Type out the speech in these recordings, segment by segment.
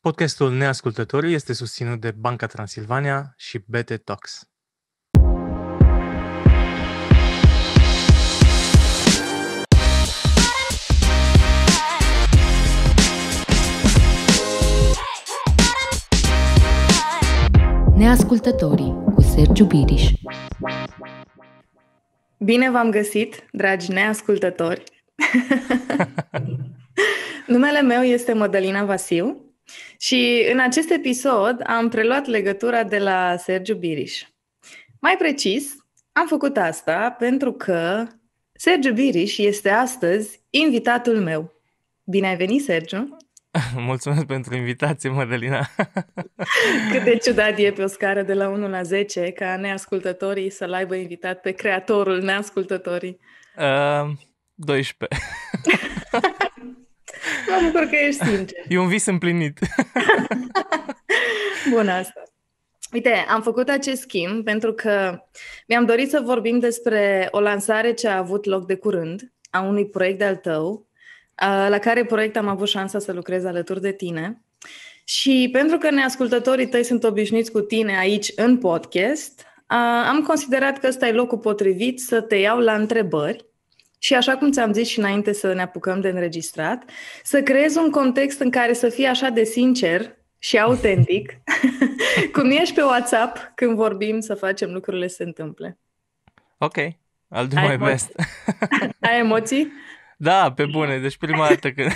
Podcastul Neascultătorii este susținut de Banca Transilvania și BT Talks. Neascultătorii cu Sergiu Biriș. Bine v-am găsit, dragi neascultători! Numele meu este Mădălina Vasiu și în acest episod am preluat legătura de la Sergiu Biriș. Mai precis, am făcut asta pentru că Sergiu Biriș este astăzi invitatul meu. Bine ai venit, Sergiu! Mulțumesc pentru invitație, Mădălina! Cât de ciudat e pe o scară de la 1 la 10 ca neascultătorii să-l aibă invitat pe creatorul neascultătorii. 12. Mă bucur că ești sincer. E un vis împlinit. Bun asta. Uite, am făcut acest schimb pentru că mi-am dorit să vorbim despre o lansare ce a avut loc de curând a unui proiect de-al tău, la care proiect am avut șansa să lucrez alături de tine. Și pentru că neascultătorii tăi sunt obișnuiți cu tine aici în podcast, am considerat că ăsta e locul potrivit să te iau la întrebări și, așa cum ți-am zis și înainte să ne apucăm de înregistrat, să creez un context în care să fii așa de sincer și autentic, cum ești pe WhatsApp când vorbim, să facem lucrurile să se întâmple. Ok, I'll do my best. Ai emoții? Da, pe bune, deci prima dată când...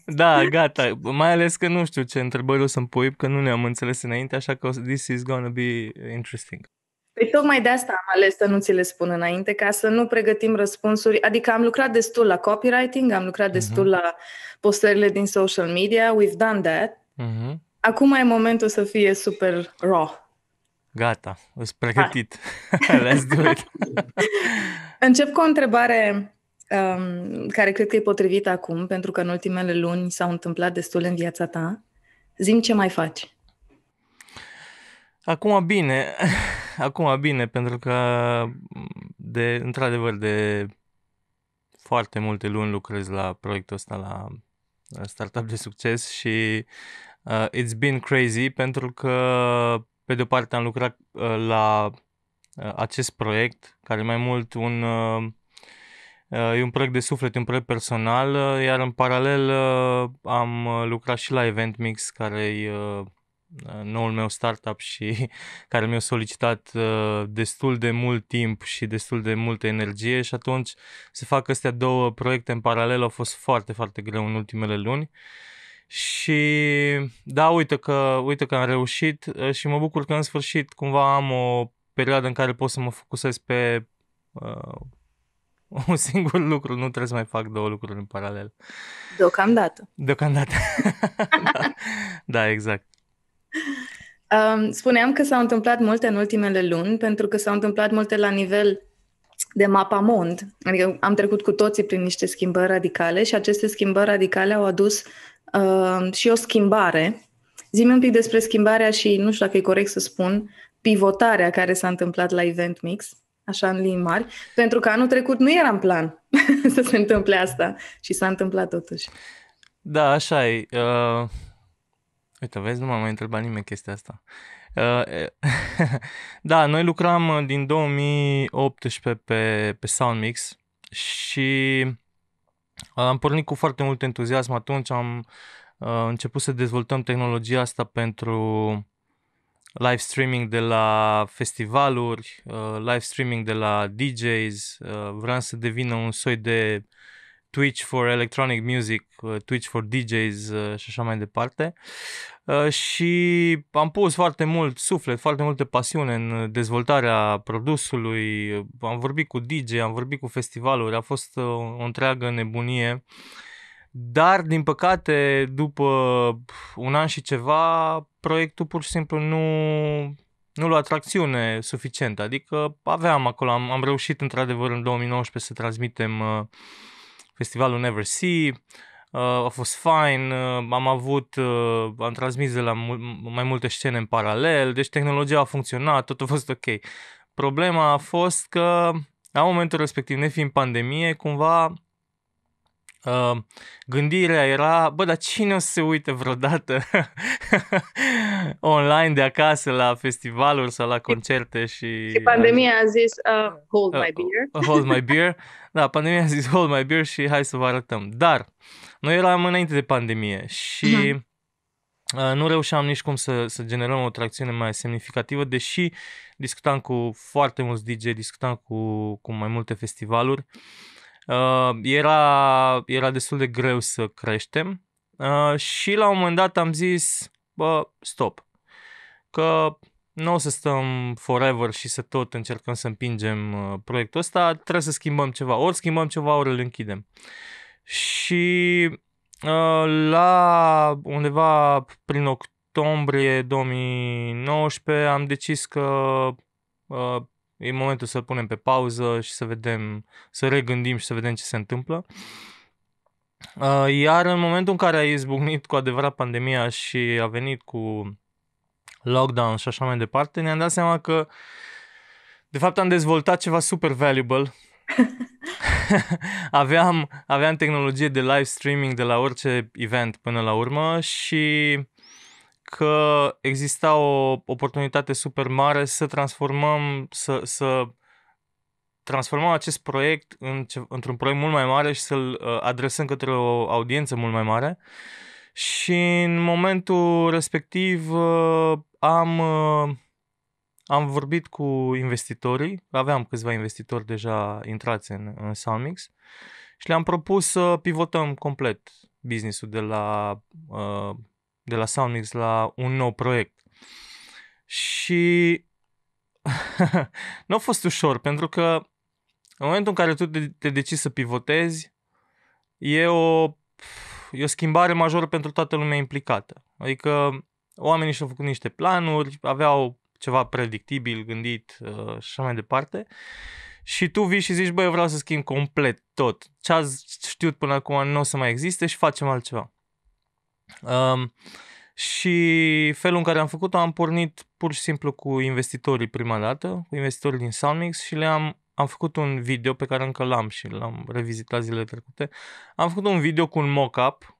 Da, gata, mai ales că nu știu ce întrebări o să-mi pui, că nu ne-am înțeles înainte, așa că this is gonna be interesting. Păi tocmai de asta am ales să nu ți le spun înainte, ca să nu pregătim răspunsuri. Adică am lucrat destul la copywriting, am lucrat destul la postările din social media, we've done that. Acum e momentul să fie super raw. Gata, îs pregătit. Let's do it. Încep cu o întrebare care cred că e potrivită acum, pentru că în ultimele luni s-au întâmplat destul în viața ta. Zi-mi ce mai faci. Acum bine, pentru că într-adevăr de foarte multe luni lucrez la proiectul ăsta, la startup de succes și it's been crazy pentru că pe de o parte am lucrat la acest proiect, care e mai mult e un proiect de suflet, un proiect personal, iar în paralel am lucrat și la EventMix, care e noul meu startup și care mi-a solicitat destul de mult timp și destul de multă energie și atunci să fac astea două proiecte în paralel a fost foarte, foarte greu în ultimele luni. Și da, uite că am reușit și mă bucur că în sfârșit cumva am o perioadă în care pot să mă focusez pe un singur lucru, nu trebuie să mai fac două lucruri în paralel. Deocamdată. Da, exact. Spuneam că s-au întâmplat multe în ultimele luni, pentru că s-au întâmplat multe la nivel de mapamond. Adică am trecut cu toții prin niște schimbări radicale și aceste schimbări radicale au adus și o schimbare. Zi-mi un pic despre schimbarea și, nu știu dacă e corect să spun, pivotarea care s-a întâmplat la EventMix, așa în linii mari, pentru că anul trecut nu era în plan să se întâmple asta și s-a întâmplat totuși. Da, așa e. Uite, vezi, nu m-a mai întrebat nimeni chestia asta. Da, noi lucram din 2018 pe SoundMix și am pornit cu foarte mult entuziasm atunci, am început să dezvoltăm tehnologia asta pentru live streaming de la festivaluri, live streaming de la DJs, vreau să devină un soi de Twitch for electronic music, Twitch for DJs și așa mai departe. Și am pus foarte mult suflet, foarte multă pasiune în dezvoltarea produsului, am vorbit cu DJ, am vorbit cu festivaluri, a fost o întreagă nebunie. Dar, din păcate, după un an și ceva, proiectul pur și simplu nu lua tracțiune suficientă. Adică aveam acolo, am reușit într-adevăr în 2019 să transmitem festivalul Never See, a fost fine, am transmis de la mai multe scene în paralel, deci tehnologia a funcționat, tot a fost ok. Problema a fost că, la momentul respectiv, nefiind pandemie, cumva gândirea era, dar cine o să se uite vreodată online de acasă la festivaluri sau la concerte Și pandemia a zis, hold my beer. Hold my beer. Da, pandemia a zis hold my beer și hai să vă arătăm. Dar noi eram înainte de pandemie și nu reușeam nici cum să generăm o tracțiune mai semnificativă, deși discutam cu foarte mulți DJ, discutam cu mai multe festivaluri. Era destul de greu să creștem și la un moment dat am zis, stop, că nu o să stăm forever și să tot încercăm să împingem proiectul ăsta, trebuie să schimbăm ceva, ori schimbăm ceva, ori îl închidem. Și la undeva prin octombrie 2019 am decis că e momentul să-l punem pe pauză și să vedem, să regândim și să vedem ce se întâmplă. Iar în momentul în care a izbucnit cu adevărat pandemia și a venit cu lockdown și așa mai departe, ne-am dat seama că de fapt am dezvoltat ceva super valuable. aveam tehnologie de live streaming de la orice event până la urmă și că exista o oportunitate super mare să transformăm acest proiect într-un proiect mult mai mare și să-l adresăm către o audiență mult mai mare. Și în momentul respectiv am vorbit cu investitorii, aveam câțiva investitori deja intrați în Soundmix și le-am propus să pivotăm complet business-ul de la Soundmix la un nou proiect. Și nu a fost ușor, pentru că în momentul în care tu te decizi să pivotezi, e o schimbare majoră pentru toată lumea implicată. Adică oamenii și-au făcut niște planuri, aveau ceva predictibil, gândit și așa mai departe. Și tu vii și zici, eu vreau să schimb complet tot. Ce ați știut până acum nu o să mai existe și facem altceva. Și felul în care am făcut-o, am pornit pur și simplu cu investitorii prima dată, cu investitorii din Soundmix și am făcut un video pe care încă l-am și l-am revizitat zilele trecute. Am făcut un video cu un mock-up,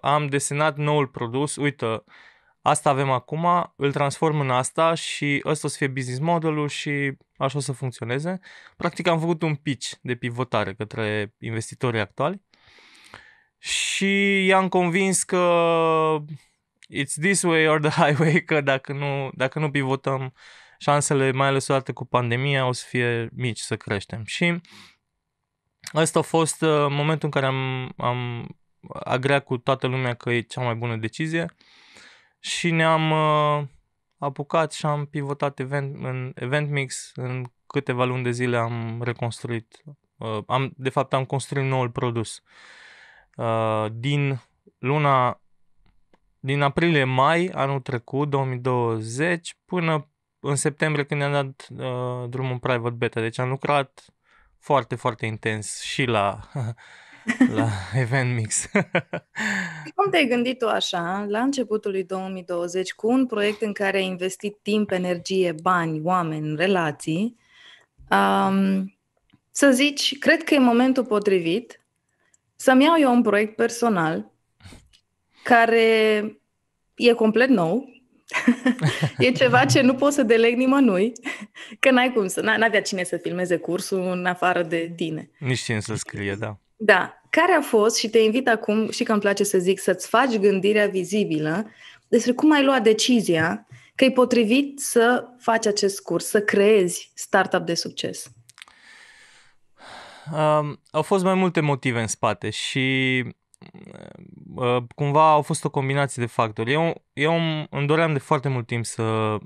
am desenat noul produs, uite, asta avem acum, îl transform în asta și ăsta o să fie business model-ul și așa o să funcționeze. Practic am făcut un pitch de pivotare către investitorii actuali și i-am convins că it's this way or the highway, că dacă nu pivotăm, șansele, mai ales odată cu pandemia, o să fie mici să creștem. Și ăsta a fost momentul în care am agreat cu toată lumea că e cea mai bună decizie și ne-am apucat și am pivotat în EventMix. În câteva luni de zile am reconstruit, am construit noul produs. Din aprilie-mai anul trecut, 2020, până în septembrie când ne-am dat drumul în private beta. Deci am lucrat foarte, foarte intens și la EventMix. Cum te-ai gândit tu așa, la începutul lui 2020, cu un proiect în care ai investit timp, energie, bani, oameni, relații, să zici, cred că e momentul potrivit să-mi iau eu un proiect personal care e complet nou, e ceva ce nu poți să deleg nimănui, că n-avea cine să filmeze cursul în afară de tine. Nici cine să scrie, da. Da. Care a fost, și te invit acum, și că îmi place să zic, să-ți faci gândirea vizibilă despre cum ai luat decizia că e potrivit să faci acest curs, să creezi startup de succes? Au fost mai multe motive în spate și cumva au fost o combinație de factori. Eu îmi doream de foarte mult timp să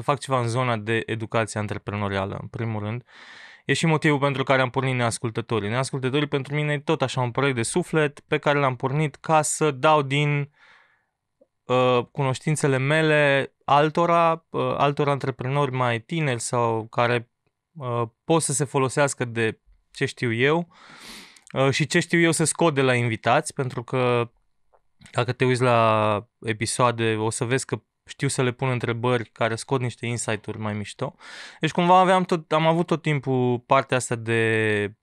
fac ceva în zona de educație antreprenorială, în primul rând. E și motivul pentru care am pornit Neascultătorii. Neascultătorii pentru mine e tot așa un proiect de suflet pe care l-am pornit ca să dau din cunoștințele mele altor antreprenori mai tineri sau care pot să se folosească de ce știu eu și ce știu eu să scot de la invitați, pentru că dacă te uiți la episoade o să vezi că știu să le pun întrebări care scot niște insight-uri mai mișto. Deci cumva am avut tot timpul partea asta de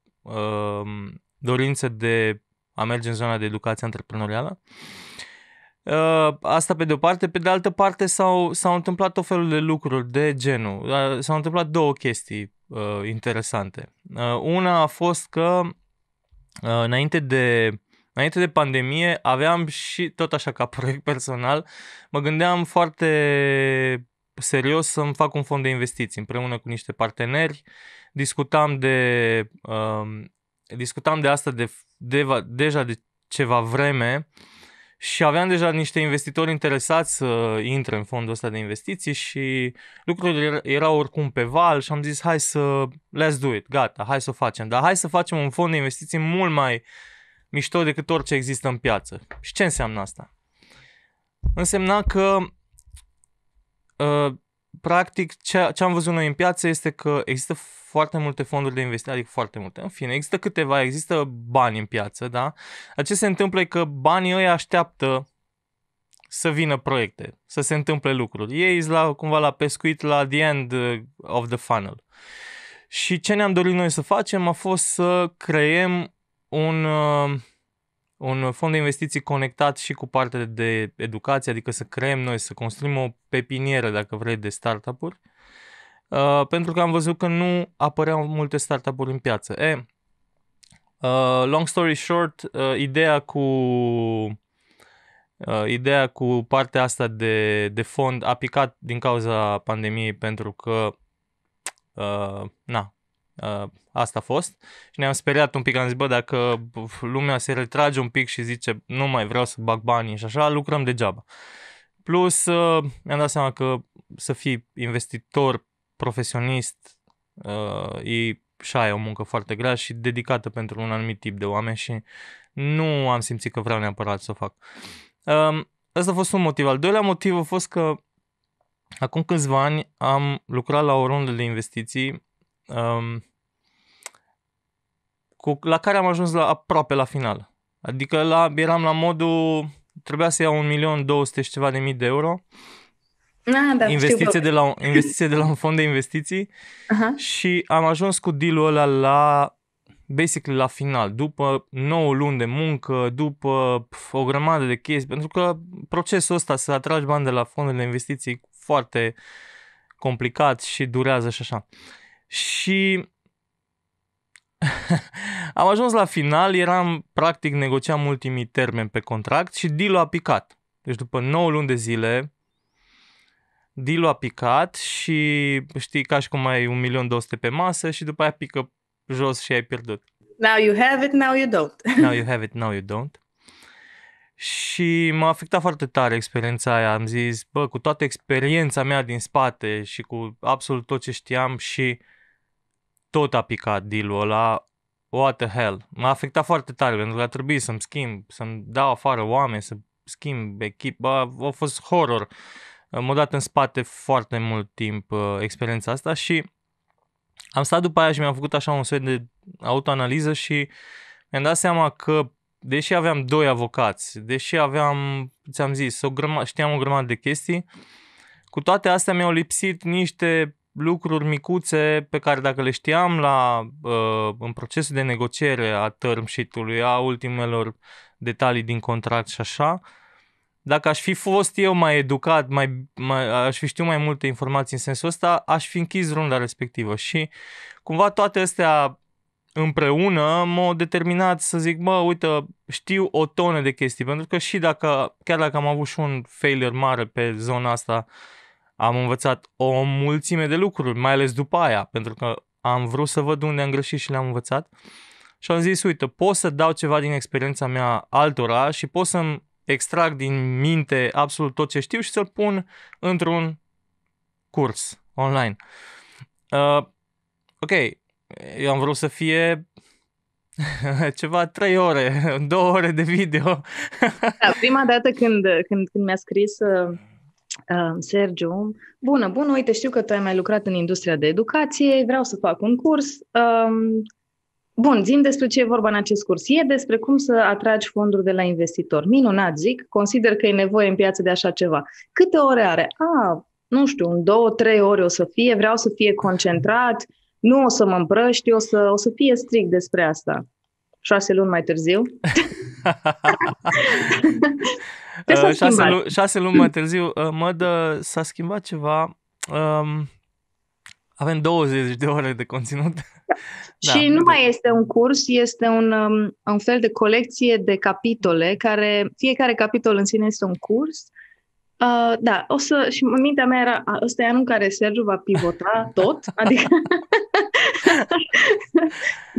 dorință de a merge în zona de educație antreprenorială. Asta pe de o parte. Pe de altă parte s-au întâmplat tot felul de lucruri de genul. S-au întâmplat două chestii interesante. Una a fost că înainte de pandemie aveam și, tot așa ca proiect personal, mă gândeam foarte serios să-mi fac un fond de investiții împreună cu niște parteneri. Discutam de asta deja de ceva vreme și aveam deja niște investitori interesați să intre în fondul ăsta de investiții și lucrurile erau oricum pe val și am zis let's do it, gata, hai să o facem. Dar hai să facem un fond de investiții mult mai mișto decât orice există în piață. Și ce înseamnă asta? Însemna că practic ce am văzut noi în piață este că există foarte multe fonduri de investiții, adică foarte multe. În fine, există bani în piață, da? Dar ce se întâmplă e că banii ăia așteaptă să vină proiecte, să se întâmple lucruri. Ei sunt cumva la pescuit la the end of the funnel. Și ce ne-am dorit noi să facem a fost să creăm un fond de investiții conectat și cu partea de educație, adică să creăm noi, să construim o pepinieră, dacă vrei, de startup-uri, pentru că am văzut că nu apăreau multe startup-uri în piață. Long story short, ideea cu partea asta de fond a picat din cauza pandemiei pentru că asta a fost și ne-am speriat un pic, am zis, dacă lumea se retrage un pic și zice nu mai vreau să bag banii și așa, lucrăm degeaba. Plus mi-am dat seama că să fii investitor profesionist e și aia o muncă foarte grea și dedicată pentru un anumit tip de oameni și nu am simțit că vreau neapărat să o fac. Ăsta a fost un motiv. Al doilea motiv a fost că acum câțiva ani am lucrat la o rundă de investiții la care am ajuns aproape la final. Adică eram la modul, trebuia să iau 1.200.000 și ceva de mii de euro. Investiție de la un fond de investiții. Și am ajuns cu deal-ul ăla la final, după 9 luni de muncă, după o grămadă de chestii, pentru că procesul ăsta să atragi bani de la fondurile de investiții foarte complicat și durează și așa. Și am ajuns la final, negociam ultimii termeni pe contract și deal-ul a picat. Deci după 9 luni de zile deal-ul a picat și știi, ca și cum ai 1.200.000 pe masă și după aia pică jos și ai pierdut. Now you have it, now you don't. Now you have it, now you don't. Și m-a afectat foarte tare experiența aia. Am zis, cu toată experiența mea din spate și cu absolut tot ce știam și tot a picat deal-ul ăla. What the hell? M-a afectat foarte tare pentru că a trebuit să-mi dau afară oameni, să schimb echipă. A fost horror. M-a dat în spate foarte mult timp experiența asta și am stat după aia și mi-am făcut așa un soi de autoanaliză și mi-am dat seama că deși aveam 2 avocați, deși ți-am zis, știam o grămadă de chestii, cu toate astea mi-au lipsit niște lucruri micuțe pe care dacă le știam în procesul de negociere a term sheet-ului, a ultimelor detalii din contract și așa, dacă aș fi fost eu mai educat, aș fi știut mai multe informații în sensul ăsta, aș fi închis runda respectivă. Și cumva toate astea împreună m-au determinat să zic, uite, știu o tonă de chestii, pentru că și chiar dacă am avut și un failure mare pe zona asta, am învățat o mulțime de lucruri, mai ales după aia, pentru că am vrut să văd unde am greșit și le-am învățat. Și am zis, uite, pot să dau ceva din experiența mea altora și pot să-mi extrag din minte absolut tot ce știu și să-l pun într-un curs online. Ok, eu am vrut să fie ceva 3 ore, 2 ore de video. Prima dată când mi-a scris Sergiu, bună, uite, știu că tu ai mai lucrat în industria de educație, vreau să fac un curs. Bun, zi-mi despre ce e vorba în acest curs. E despre cum să atragi fonduri de la investitori. Minunat, zic, consider că e nevoie în piață de așa ceva. Câte ore are? Nu știu, 2-3 ore o să fie, vreau să fie concentrat, Nu o să mă împrăști, o să fie strict despre asta. 6 luni mai târziu. Ce s-a schimbat? 6 luni mai târziu, s-a schimbat ceva. Avem 20 de ore de conținut. Și nu mai este un curs, este un fel de colecție de capitole, care fiecare capitol în sine este un curs. Da, și în mintea mea era, ăsta e anul în care Sergiu va pivota tot? Adică,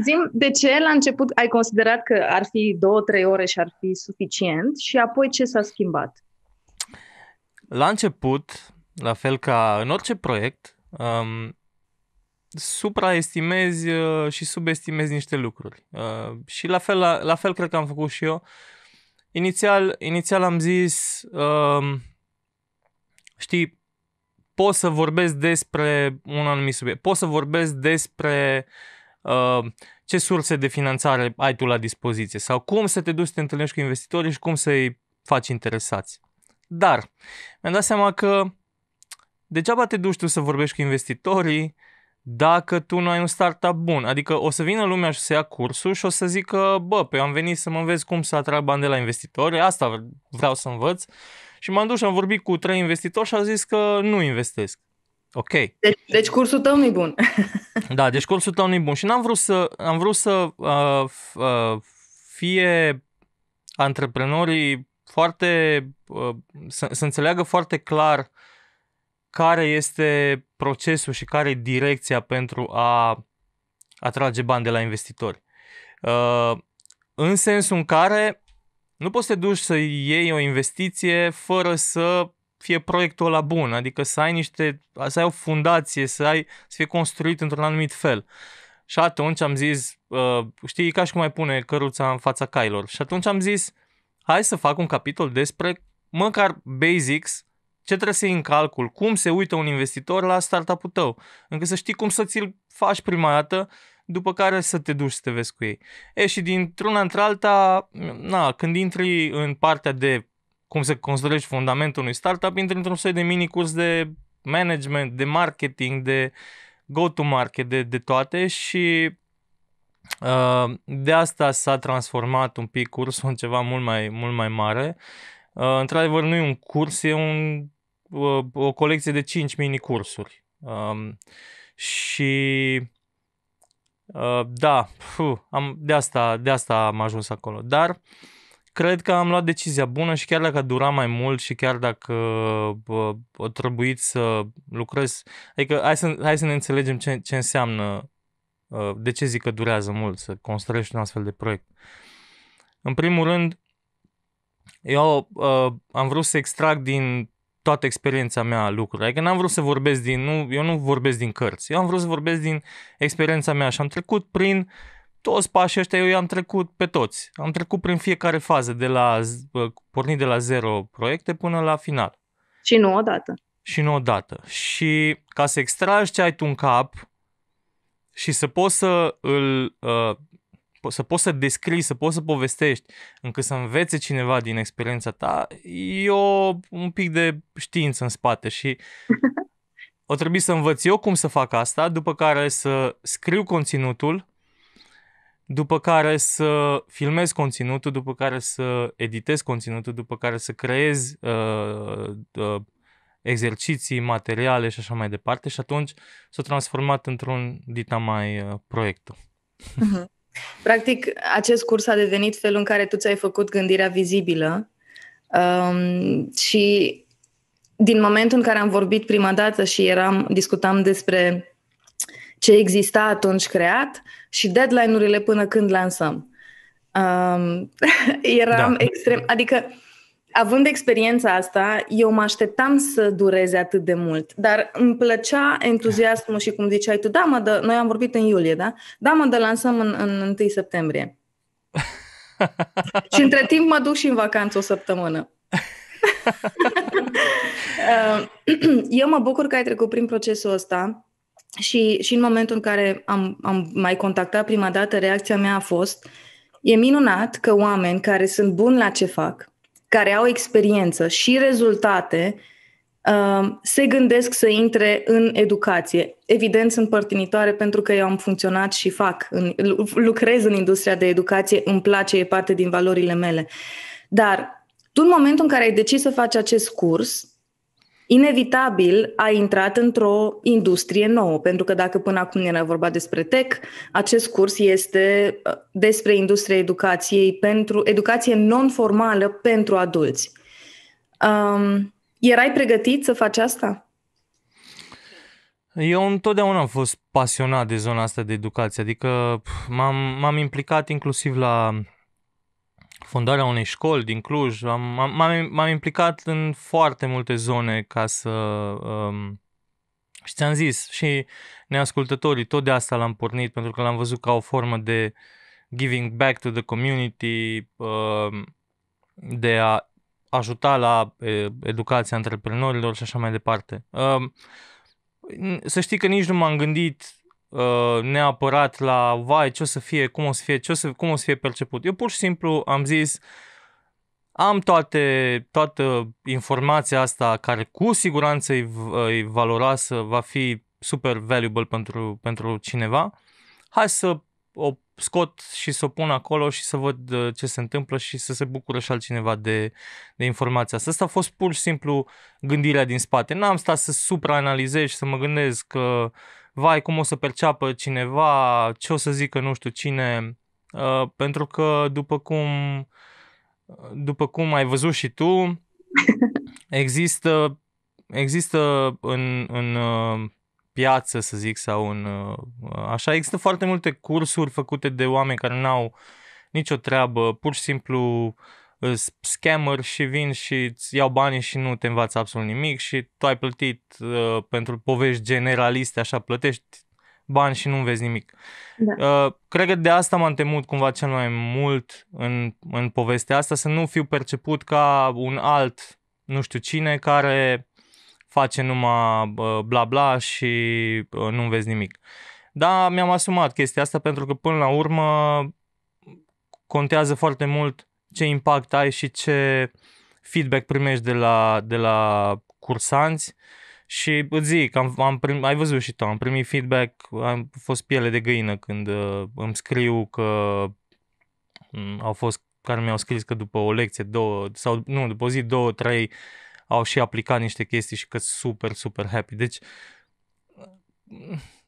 zi-mi, de ce la început ai considerat că ar fi 2-3 ore și ar fi suficient și apoi ce s-a schimbat? La început, la fel ca în orice proiect, supraestimezi și subestimezi niște lucruri. Și la fel cred că am făcut și eu. Inițial am zis, știi, pot să vorbesc despre un anumit subiect, pot să vorbesc despre ce surse de finanțare ai tu la dispoziție sau cum să te duci să te întâlnești cu investitorii și cum să-i faci interesați. Dar mi-am dat seama că degeaba te duci tu să vorbești cu investitorii dacă tu nu ai un startup bun. Adică o să vină lumea și să ia cursul și o să zică, eu am venit să mă înveț cum să atrag bani de la investitori, asta vreau să învăț. Și m-am dus și am vorbit cu 3 investitori și au zis că nu investesc. Ok. Deci cursul tău nu-i bun. Da, deci cursul tău nu-i bun. Și am vrut să fie antreprenorii foarte, să înțeleagă foarte clar care este procesul și care e direcția pentru a atrage bani de la investitori. În sensul în care nu poți să te duci să iei o investiție fără să fie proiectul ăla bun, adică să ai o fundație, să fie construit într-un anumit fel. Și atunci am zis, știi, ca și cum ai pune căruța în fața cailor. Și atunci am zis, hai să fac un capitol despre măcar basics, ce trebuie să iei în calcul, cum se uită un investitor la startup-ul tău, încât să știi cum să ți-l faci prima dată, după care să te duci să te vezi cu ei. Și dintr-una într-alta, când intri în partea de cum să construiești fundamentul unui startup, intri într-un soi de mini-curs de management, de marketing, de go-to-market, de toate și de asta s-a transformat un pic cursul în ceva mult mai mare. Într-adevăr, nu e un curs, e o colecție de 5 mini-cursuri. Și de asta am ajuns acolo. Dar cred că am luat decizia bună și chiar dacă a durat mai mult și chiar dacă a trebuit să lucrez, adică hai să ne înțelegem ce înseamnă, de ce zic că durează mult să construiești un astfel de proiect. În primul rând, eu am vrut să extrag din toată experiența mea lucruri. Adică n-am vrut să vorbesc eu nu vorbesc din cărți. Eu am vrut să vorbesc din experiența mea și am trecut prin toți pașii ăștia, eu i-am trecut pe toți. Am trecut prin fiecare fază, pornit de la 0 proiecte până la final. Și nu odată. Și ca să extragi ce ai tu în cap și să poți să poți să descrii, să poți să povestești, încât să învețe cineva din experiența ta, e un pic de știință în spate și o trebuie să învăț eu cum să fac asta, după care să scriu conținutul, după care să filmez conținutul, după care să editez conținutul, după care să creez exerciții, materiale și așa mai departe și atunci s-a transformat într-un dita mai proiectul. Practic, acest curs a devenit felul în care tu ți-ai făcut gândirea vizibilă și din momentul în care am vorbit prima dată și discutam despre ce exista atunci creat și deadline-urile până când lansăm. Eram extrem... Adică, având experiența asta, eu mă așteptam să dureze atât de mult, dar îmi plăcea entuziasmul și cum ziceai tu, noi am vorbit în iulie, da? Lansăm în 1 septembrie. Și între timp mă duc și în vacanță o săptămână. Eu mă bucur că ai trecut prin procesul ăsta și în momentul în care am mai contactat prima dată, reacția mea a fost: e minunat că oameni care sunt buni la ce fac, care au experiență și rezultate, se gândesc să intre în educație. Evident, sunt părtinitoare pentru că eu am funcționat și lucrez în industria de educație, îmi place, e parte din valorile mele. Dar tu, în momentul în care ai decis să faci acest curs, inevitabil ai intrat într-o industrie nouă, pentru că dacă până acum era vorba despre tech, acest curs este despre industria educației, pentru educație non-formală pentru adulți. Erai pregătit să faci asta? Eu întotdeauna am fost pasionat de zona asta de educație, adică m-am implicat inclusiv la fondarea unei școli din Cluj, m-am implicat în foarte multe zone ca să... și ți-am zis, și neascultătorii, tot de asta l-am pornit, pentru că l-am văzut ca o formă de giving back to the community, de a ajuta la educația antreprenorilor și așa mai departe. Să știi că nici nu m-am gândit neapărat la vai, ce o să fie, cum o să fie, cum o să fie perceput. Eu pur și simplu am zis, am toată informația asta care cu siguranță e valoroasă, va fi super valuable pentru cineva. Hai să o scot și să o pun acolo și să văd ce se întâmplă și să se bucure și altcineva de informația asta. Asta a fost pur și simplu gândirea din spate. N-am stat să supraanalizez și să mă gândesc că vai, cum o să perceapă cineva, ce o să zică nu știu cine, pentru că după cum ai văzut și tu, există în piață, să zic, sau așa, există foarte multe cursuri făcute de oameni care n-au nicio treabă, pur și simplu scammer și vin și îți iau banii și nu te învață absolut nimic și tu ai plătit pentru povești generaliste, așa, plătești bani și nu înveți nimic. Da. Cred că de asta m-am temut cumva cel mai mult în povestea asta, să nu fiu perceput ca un alt nu știu cine care face numai bla bla și nu înveți nimic. Da, mi-am asumat chestia asta pentru că până la urmă contează foarte mult ce impact ai și ce feedback primești de la cursanți și îți zic, ai văzut și tu, am primit feedback, am fost piele de găină când îmi scriu că au fost care mi-au scris că după o lecție, după o zi, 2-3 au și aplicat niște chestii și că super, super happy. Deci,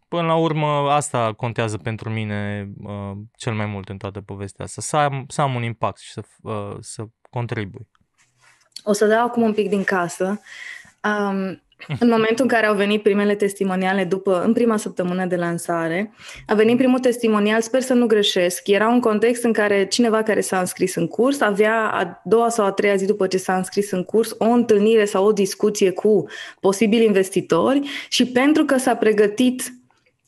până la urmă, asta contează pentru mine cel mai mult în toată povestea asta. Să am un impact și să contribui. O să dau acum un pic din casă. În momentul în care au venit primele testimoniale în prima săptămână de lansare, a venit primul testimonial, sper să nu greșesc, era un context în care cineva care s-a înscris în curs avea a doua sau a treia zi după ce s-a înscris în curs o întâlnire sau o discuție cu posibili investitori și pentru că s-a pregătit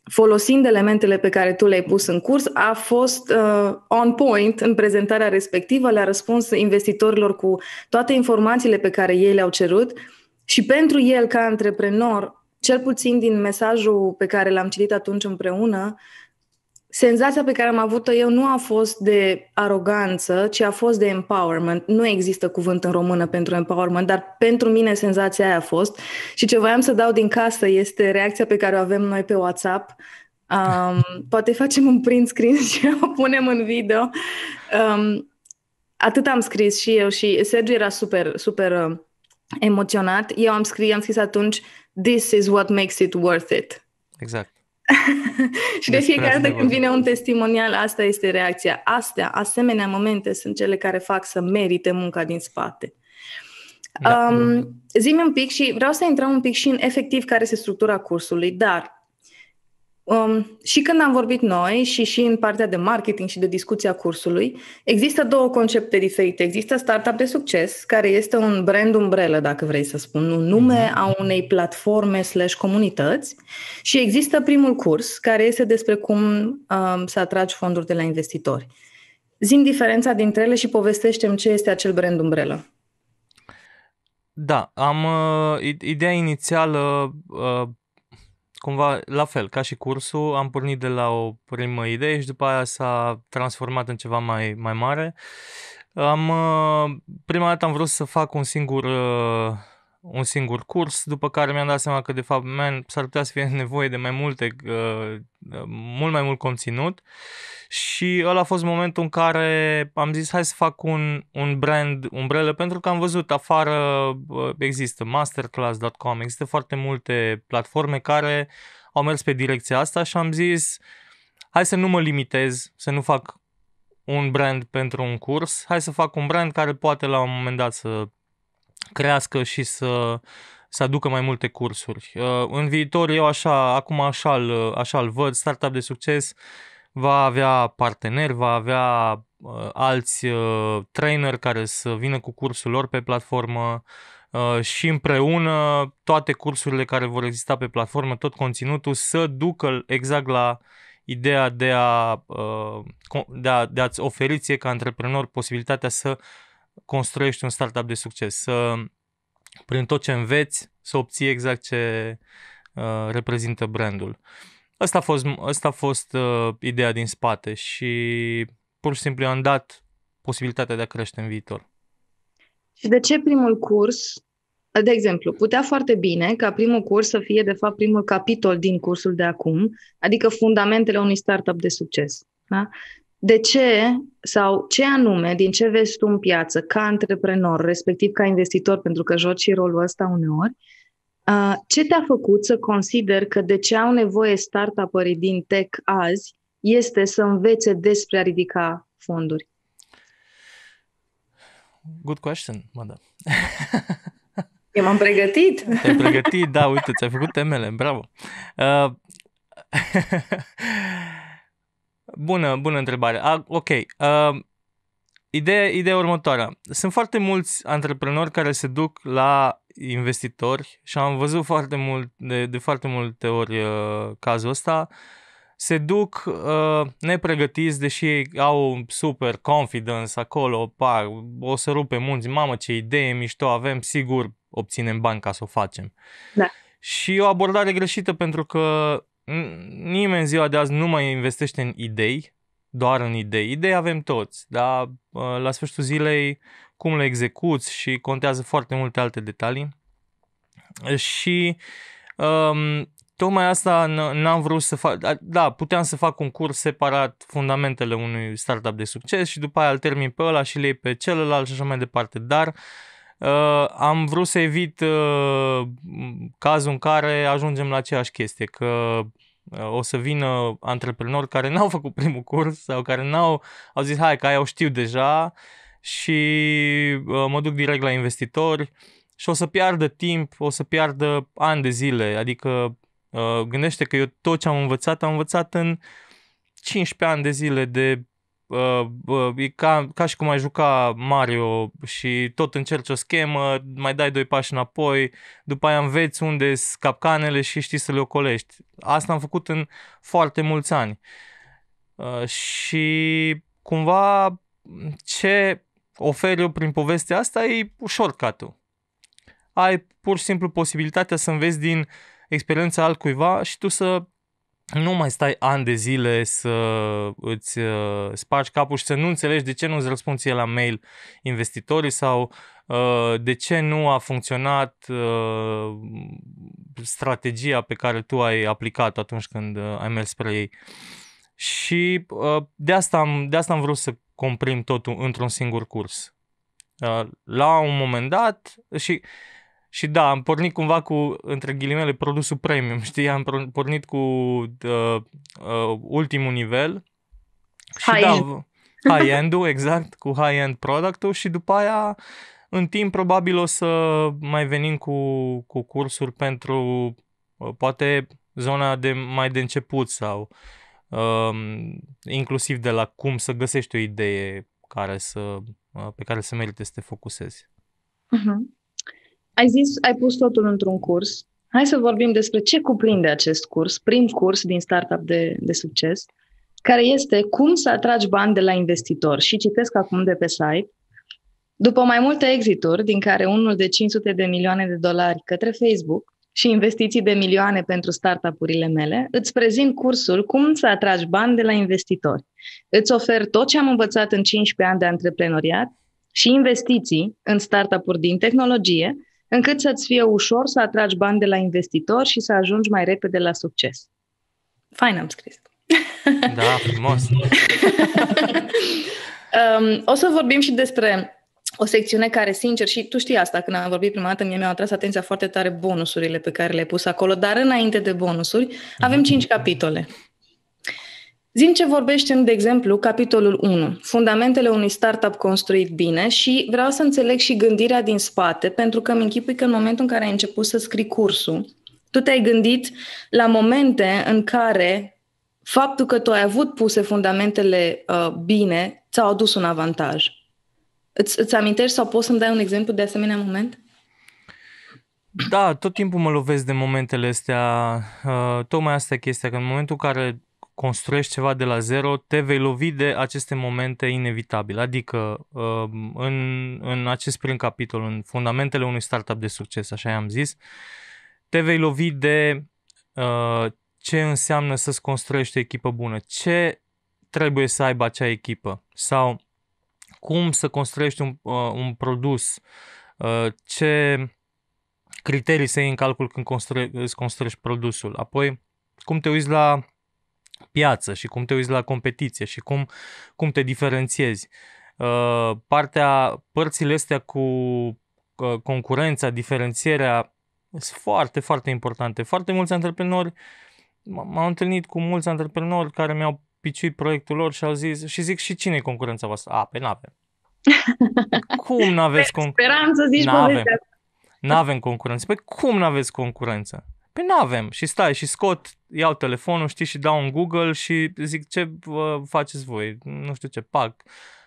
folosind elementele pe care tu le-ai pus în curs, a fost on point în prezentarea respectivă, le-a răspuns investitorilor cu toate informațiile pe care ei le-au cerut. Și pentru el, ca antreprenor, cel puțin din mesajul pe care l-am citit atunci împreună, senzația pe care am avut-o eu nu a fost de aroganță, ci a fost de empowerment. Nu există cuvânt în română pentru empowerment, dar pentru mine senzația aia a fost. Și ce voiam să dau din casă este reacția pe care o avem noi pe WhatsApp. Poate facem un print screen și o punem în video. Atât am scris și eu și Sergiu era super, super emoționat. Eu am scris atunci "This is what makes it worth it". Exact. Și de fiecare dată când vine un testimonial, asta este reacția. Asemenea momente sunt cele care fac să merite munca din spate. Da. Zi-mi un pic și vreau să intrăm un pic și în efectiv care este structura cursului, dar și când am vorbit noi și în partea de marketing și de discuția cursului, există două concepte diferite. Există startup de succes, care este un brand umbrelă, dacă vrei să spun, un nume a unei platforme / comunități, și există primul curs, care este despre cum să atragi fonduri de la investitori. Zi-mi diferența dintre ele și povestește-mi ce este acel brand umbrelă. Da, ideea inițială, cumva la fel, ca și cursul, am pornit de la o primă idee și după aia s-a transformat în ceva mai mare. Prima dată am vrut să fac un singur un singur curs, după care mi-am dat seama că de fapt s-ar putea să fie nevoie de mai multe, mult mai mult conținut și ăla a fost momentul în care am zis hai să fac un brand umbrelă, pentru că am văzut afară există masterclass.com, există foarte multe platforme care au mers pe direcția asta și am zis hai să nu mă limitez, să nu fac un brand pentru un curs, hai să fac un brand care poate la un moment dat să crească și să aducă mai multe cursuri. În viitor eu acum așa-l văd, Startup de Succes va avea parteneri, va avea alți trainer care să vină cu cursul lor pe platformă și împreună toate cursurile care vor exista pe platformă, tot conținutul să ducă exact la ideea de a-ți oferi ție ca antreprenor posibilitatea să construiești un startup de succes, să prin tot ce înveți să obții exact ce reprezintă brandul. Asta a fost ideea din spate și pur și simplu am dat posibilitatea de a crește în viitor. Și de ce primul curs? De exemplu, putea foarte bine ca primul curs să fie, de fapt, primul capitol din cursul de acum, adică fundamentele unui startup de succes. Da? De ce sau ce anume, din ce vezi tu în piață, ca antreprenor, respectiv ca investitor, pentru că joci și rolul ăsta uneori, ce te-a făcut să consideri că de ce au nevoie startup-ării din tech azi este să învețe despre a ridica fonduri? Good question, mă. Eu m-am pregătit. Te-ai pregătit, da, uite, ți-ai făcut temele, bravo. Bună întrebare. Ok. Ideea următoarea. Sunt foarte mulți antreprenori care se duc la investitori și am văzut de foarte multe ori cazul ăsta. Se duc nepregătiți, deși ei au super confidence acolo, o să rupe munți, mamă ce idee mișto avem, sigur obținem bani ca să o facem. Da. Și o abordare greșită, pentru că nimeni în ziua de azi nu mai investește în idei, doar în idei. Idei avem toți, dar la sfârșitul zilei cum le execuți și contează foarte multe alte detalii. Și tocmai asta n-am vrut să fac. Da, puteam să fac un curs separat, fundamentele unui startup de succes, și după aia îl termin pe ăla și le iei pe celălalt și așa mai departe, dar am vrut să evit cazul în care ajungem la aceeași chestie, că o să vină antreprenori care n-au făcut primul curs sau care au zis hai că aia o știu deja și mă duc direct la investitori și o să piardă timp, o să piardă ani de zile. Adică gândește că eu tot ce am învățat în 15 ani de zile de e ca și cum ai juca Mario și tot încerci o schemă, mai dai 2 pași înapoi, după aia înveți unde sunt capcanele și știi să le ocolești. Asta am făcut în foarte mulți ani. Și cumva ce ofer eu prin povestea asta e shortcut-ul. Ai pur și simplu posibilitatea să înveți din experiența altcuiva și tu să nu mai stai ani de zile să îți spargi capul și să nu înțelegi de ce nu îți răspund ție la mail investitorii sau de ce nu a funcționat strategia pe care tu ai aplicat atunci când ai mers spre ei. Și de asta am vrut să comprim totul într-un singur curs. La un moment dat și da, am pornit cumva cu, între ghilimele, produsul premium, știi? Am pornit cu ultimul nivel. High-end-ul, exact, cu high-end product-ul și după aia, în timp, probabil o să mai venim cu cursuri pentru, poate, zona mai de început sau inclusiv de la cum să găsești o idee pe care să merite să te focusezi. Uh-huh. Ai pus totul într-un curs. Hai să vorbim despre ce cuprinde acest curs, prim curs din Startup de Succes, care este cum să atragi bani de la investitori. Și citesc acum de pe site. După mai multe exituri, din care unul de $500 de milioane către Facebook și investiții de milioane pentru startup-urile mele, îți prezint cursul Cum să atragi bani de la investitori. Îți ofer tot ce am învățat în 15 ani de antreprenoriat și investiții în startup-uri din tehnologie, încât să-ți fie ușor să atragi bani de la investitori și să ajungi mai repede la succes. Fain am scris. Da, frumos. O să vorbim și despre o secțiune care, sincer, și tu știi asta, când am vorbit prima dată, mie mi-au atras atenția foarte tare bonusurile pe care le-ai pus acolo, dar înainte de bonusuri avem 5 capitole. Zi-mi ce vorbești în, de exemplu, capitolul 1, fundamentele unui startup construit bine, și vreau să înțeleg și gândirea din spate, pentru că îmi închipui că în momentul în care ai început să scrii cursul, tu te-ai gândit la momente în care faptul că tu ai avut puse fundamentele bine ți-au adus un avantaj. Îți amintești sau poți să-mi dai un exemplu de asemenea moment? Da, tot timpul mă lovesc de momentele astea. Tocmai asta e chestia, că în momentul în care construiești ceva de la zero, te vei lovi de aceste momente inevitabile. Adică în acest prim capitol, în fundamentele unui startup de succes, așa i-am zis, te vei lovi de ce înseamnă să-ți construiești o echipă bună, ce trebuie să aibă acea echipă sau cum să construiești un produs, ce criterii să iei în calcul când îți construiești produsul, apoi cum te uiți la piață și cum te uiți la competiție și cum te diferențiezi. Părțile astea cu concurența, diferențierea sunt foarte, foarte importante. Foarte mulți antreprenori, m-am întâlnit cu mulți antreprenori care mi-au piciuit proiectul lor și au zis, și zic, și cine e concurența voastră? Pe n-avem. Cum n-aveți concurență? Speranță zici povestea. N-avem concurență. Păi cum n-aveți concurență? Păi n-avem. Și stai și iau telefonul, știi, și dau în Google și zic, ce faceți voi? Nu știu ce,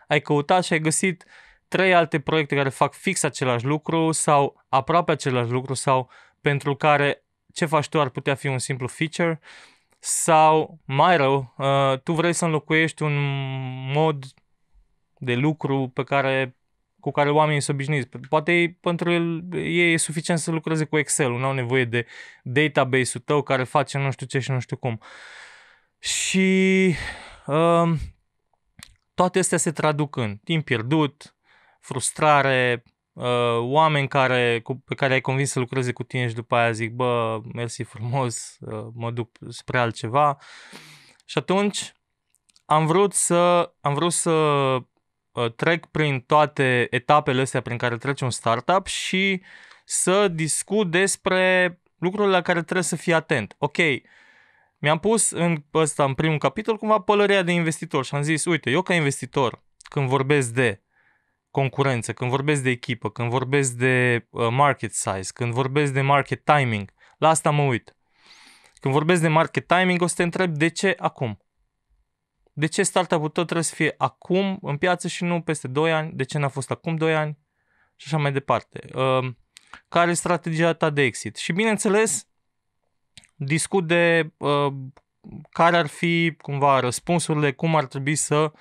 ai căutat și ai găsit 3 alte proiecte care fac fix același lucru sau aproape același lucru sau pentru care ce faci tu ar putea fi un simplu feature sau, mai rău, tu vrei să înlocuiești un mod de lucru cu care oamenii sunt obișnuiți. Poate pentru ei e suficient să lucreze cu Excel, nu au nevoie de database-ul tău care face nu știu ce și nu știu cum. Și toate astea se traduc în timp pierdut, frustrare, oameni pe care ai convins să lucreze cu tine și după aia zic, mersi frumos, mă duc spre altceva. Și atunci am vrut să trec prin toate etapele astea prin care trece un startup și să discut despre lucrurile la care trebuie să fii atent. Ok, mi-am pus în primul capitol cumva pălăria de investitor și am zis, uite, eu ca investitor, când vorbesc de concurență, când vorbesc de echipă, când vorbesc de market size, când vorbesc de market timing, la asta mă uit. Când vorbesc de market timing, o să te întreb de ce acum? De ce startup-ul tău trebuie să fie acum în piață și nu peste 2 ani? De ce n-a fost acum 2 ani? Și așa mai departe. Care e strategia ta de exit? Și bineînțeles, discut de care ar fi cumva răspunsurile, cum ar trebui să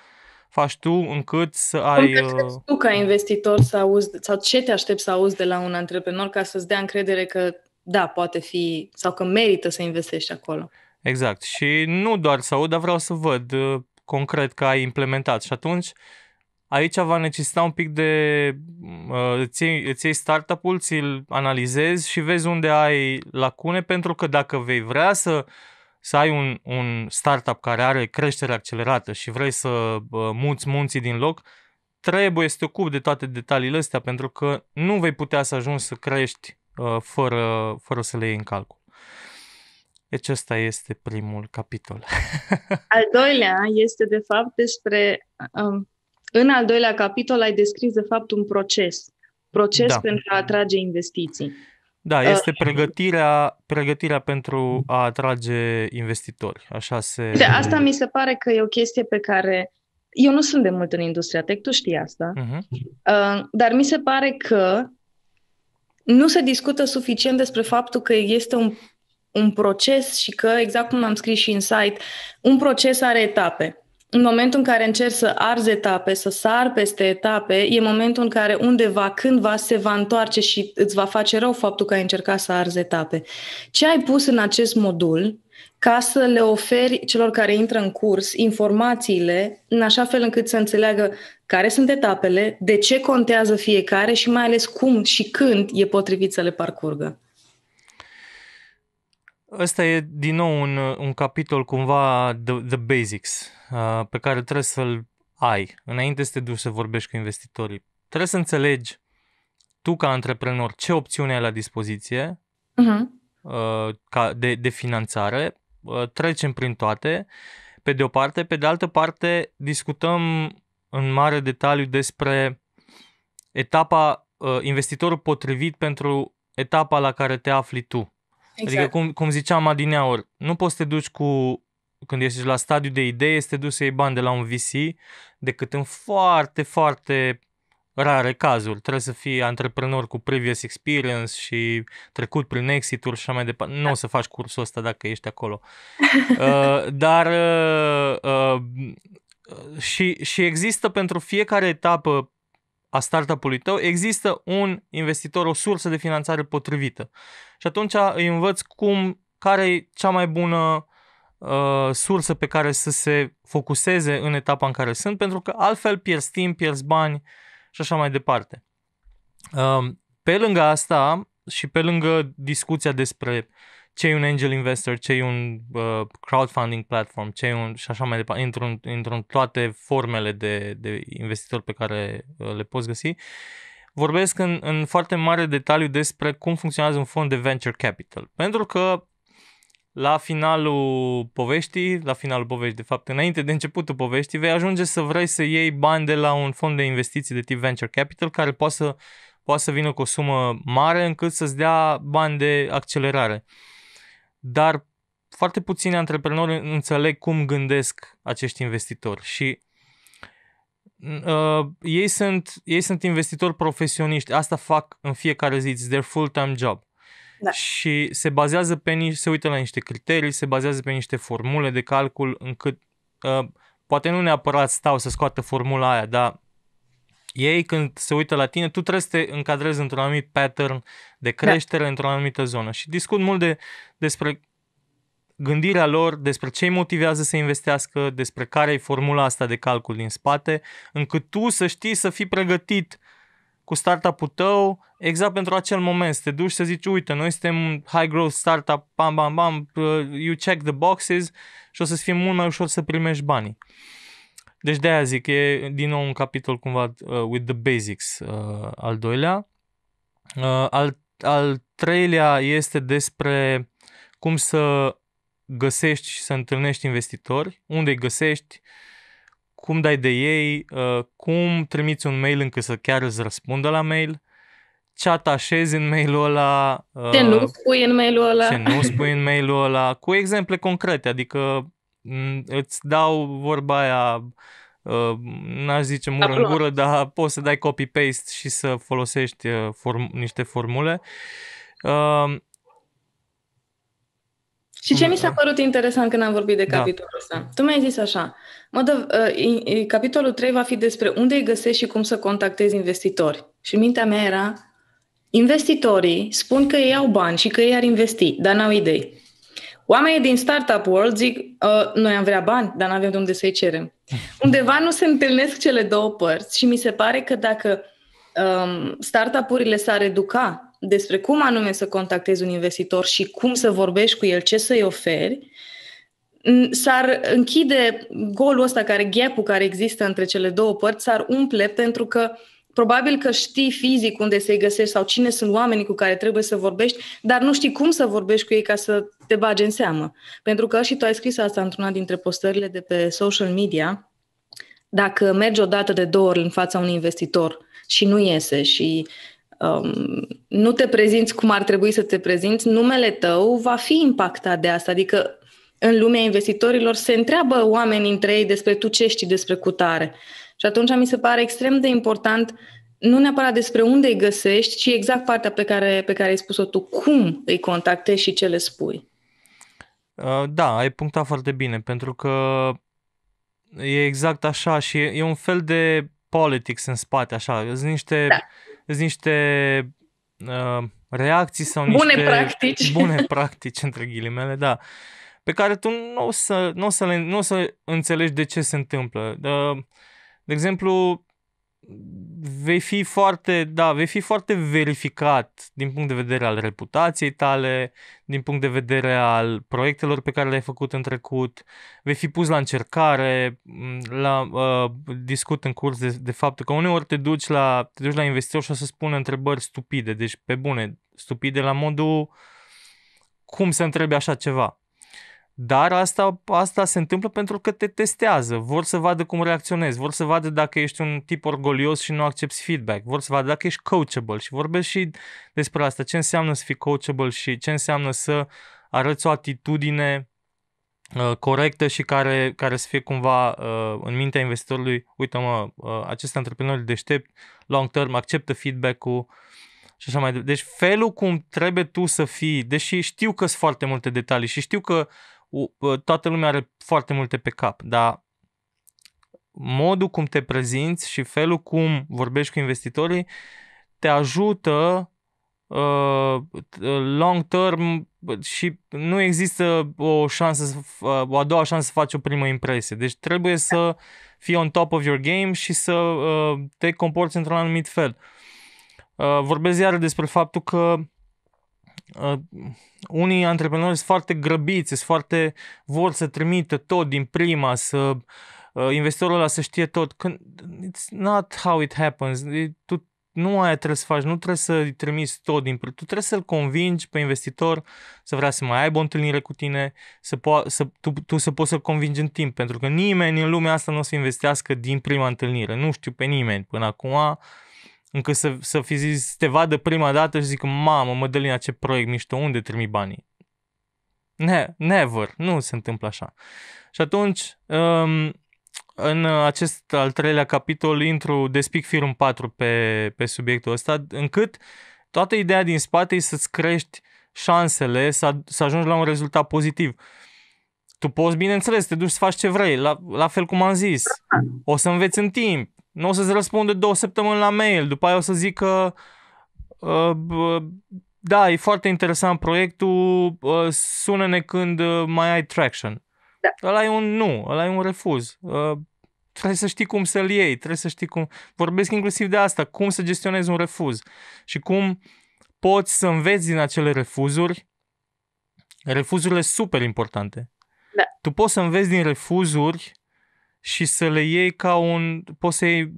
faci tu încât să ai... Cum tu ca investitor să auzi, sau ce te aștepți să auzi de la un antreprenor ca să-ți dea încredere că da, poate fi, sau că merită să investești acolo? Exact. Și nu doar să aud, dar vreau să văd concret că ai implementat. Și atunci aici va necesita un pic de... îți iei startup-ul, ți-l analizezi și vezi unde ai lacune, pentru că dacă vei vrea să ai un startup care are creștere accelerată și vrei să muți munții din loc, trebuie să te ocupi de toate detaliile astea, pentru că nu vei putea să ajungi să crești fără să le iei în calcul. Deci ăsta este primul capitol. Al doilea este de fapt despre... În al doilea capitol ai descris de fapt un proces da. Pentru a atrage investiții. Da, este pregătirea pentru a atrage investitori. Așa de asta mi se pare că e o chestie pe care... Eu nu sunt de mult în industria tech, tu știi asta, dar mi se pare că nu se discută suficient despre faptul că este un proces și că, exact cum am scris și în site, un proces are etape. În momentul în care încerci să arzi etape, să sari peste etape, e momentul în care undeva, cândva, se va întoarce și îți va face rău faptul că ai încercat să arzi etape. Ce ai pus în acest modul ca să le oferi celor care intră în curs informațiile în așa fel încât să înțeleagă care sunt etapele, de ce contează fiecare și mai ales cum și când e potrivit să le parcurgă. Ăsta e din nou un capitol cumva the basics pe care trebuie să-l ai înainte să te duci să vorbești cu investitorii. Trebuie să înțelegi tu ca antreprenor ce opțiune ai la dispoziție de finanțare. Trecem prin toate, pe de o parte. Pe de altă parte, discutăm în mare detaliu despre etapa, investitorul potrivit pentru etapa la care te afli tu. Exact. Adică, cum ziceam adineauri, nu poți să te duci când ești la stadiu de idee, să te duci să iei bani de la un VC, decât în foarte, foarte rare cazuri. Trebuie să fii antreprenor cu previous experience și trecut prin exit-uri și așa mai departe. Nu o să faci cursul ăsta dacă ești acolo. Și există pentru fiecare etapă a startup-ului tău, există un investitor, o sursă de finanțare potrivită. Și atunci îi învăț care e cea mai bună sursă pe care să se focuseze în etapa în care sunt, pentru că altfel pierzi timp, pierzi bani și așa mai departe. Pe lângă asta și pe lângă discuția despre ce e un angel investor, ce e un crowdfunding platform, ce e și așa mai departe, intru în toate formele de investitori pe care le poți găsi, vorbesc în foarte mare detaliu despre cum funcționează un fond de venture capital. Pentru că la finalul poveștii, de fapt înainte de începutul poveștii, vei ajunge să vrei să iei bani de la un fond de investiții de tip venture capital care poate să vină cu o sumă mare încât să-ți dea bani de accelerare. Dar foarte puțini antreprenori înțeleg cum gândesc acești investitori și ei sunt investitori profesioniști. Asta fac în fiecare zi, it's their full-time job. Da. Și se bazează se uită la niște criterii, se bazează pe niște formule de calcul încât poate nu neapărat stau să scoată formula aia, dar ei când se uită la tine, tu trebuie să te încadrezi într-un anumit pattern de creștere într-o anumită zonă. Și discut mult despre gândirea lor, despre ce îi motivează să investească, despre care e formula asta de calcul din spate, încât tu să știi să fii pregătit cu startup-ul tău exact pentru acel moment. Să te duci să zici, uite, noi suntem high growth startup, bam, bam, bam, you check the boxes și o să-ți fie mult mai ușor să primești banii. Deci de-aia zic, e din nou un capitol cumva with the basics, al doilea. Al treilea este despre cum să găsești și să întâlnești investitori, unde îi găsești, cum dai de ei, cum trimiți un mail încât să chiar îți răspundă la mail, ce atașezi în mailul ăla, ce nu spui în mailul ăla, cu exemple concrete, adică îți dau vorba aia, n-aș zice mură în gură, dar poți să dai copy-paste și să folosești niște formule. Și ce mi s-a părut interesant când am vorbit de capitolul ăsta? Tu mi-ai zis așa, capitolul 3 va fi despre unde îi găsești și cum să contactezi investitori. Și mintea mea era, investitorii spun că ei au bani și că ei ar investi, dar n-au idei. Oamenii din startup world zic, noi am vrea bani, dar n-avem de unde să-i cerem. Undeva nu se întâlnesc cele două părți și mi se pare că dacă startup-urile s-ar educa despre cum anume să contactezi un investitor și cum să vorbești cu el, ce să-i oferi, s-ar închide golul ăsta, gap-ul care există între cele două părți, s-ar umple pentru că probabil că știi fizic unde să-i găsești sau cine sunt oamenii cu care trebuie să vorbești, dar nu știi cum să vorbești cu ei ca să te bagi în seamă. Pentru că și tu ai scris asta într-una dintre postările de pe social media, dacă mergi o dată de 2 ori în fața unui investitor și nu iese și nu te prezinți cum ar trebui să te prezinți, numele tău va fi impactat de asta. Adică în lumea investitorilor se întreabă oamenii între ei despre tu ce știi despre cutare. Și atunci mi se pare extrem de important nu neapărat despre unde îi găsești, ci exact partea pe care ai spus-o tu, cum îi contactezi și ce le spui. Da, ai punctat foarte bine, pentru că e exact așa și e un fel de politics în spate, așa. Sunt niște reacții sau bune practici. Bune practici, între ghilimele, da. pe care tu nu o să înțelegi de ce se întâmplă. De exemplu, vei fi foarte verificat din punct de vedere al reputației tale, din punct de vedere al proiectelor pe care le-ai făcut în trecut, vei fi pus la încercare, discut în curs de faptul că uneori te duci la investitor și o să spună întrebări stupide, deci pe bune, stupide la modul cum să întrebi așa ceva. Dar asta se întâmplă pentru că te testează, vor să vadă cum reacționezi, vor să vadă dacă ești un tip orgolios și nu accepti feedback, vor să vadă dacă ești coachable și vorbesc și despre asta, ce înseamnă să fii coachable și ce înseamnă să arăți o atitudine corectă și care să fie cumva în mintea investitorului, uite acest antreprenor deștept, long term, acceptă feedback-ul și așa mai departe. Deci felul cum trebuie tu să fii, deși știu că sunt foarte multe detalii și știu că toată lumea are foarte multe pe cap, dar modul cum te prezinți și felul cum vorbești cu investitorii te ajută long term și nu există o a doua șansă să faci o primă impresie. Deci trebuie să fii on top of your game și să te comporți într-un anumit fel. Vorbesc iar despre faptul că unii antreprenori sunt foarte grăbiți, vor să trimită tot din prima, să investitorul ăla să știe tot. It's not how it happens. Tu nu aia trebuie să faci, nu trebuie să-i trimiți tot din prima. Tu trebuie să-l convingi pe investitor să vrea să mai aibă o întâlnire cu tine, tu să poți să-l convingi în timp, pentru că nimeni în lumea asta nu o să investească din prima întâlnire. Nu știu pe nimeni până acum încât să fi zis, să te vadă prima dată și zic, mamă, Mădălina, ce proiect mișto, unde trimit banii? Never, nu se întâmplă așa. Și atunci, în acest al treilea capitol, despic firul în 4 pe subiectul ăsta, încât toată ideea din spate e să-ți crești șansele să ajungi la un rezultat pozitiv. Tu poți, bineînțeles, să te duci să faci ce vrei, la fel cum am zis. O să înveți în timp. Nu o să-ți răspundă 2 săptămâni la mail, după aia o să zic că da, e foarte interesant proiectul, sună-ne când mai ai traction. Da. Ăla e un nu, ăla e un refuz. Trebuie să știi cum să-l iei, trebuie să știi cum... Vorbesc inclusiv de asta, cum să gestionezi un refuz și cum poți să înveți din acele refuzuri. Refuzurile sunt super importante. Da. Tu poți să înveți din refuzuri și să le iei poți să iei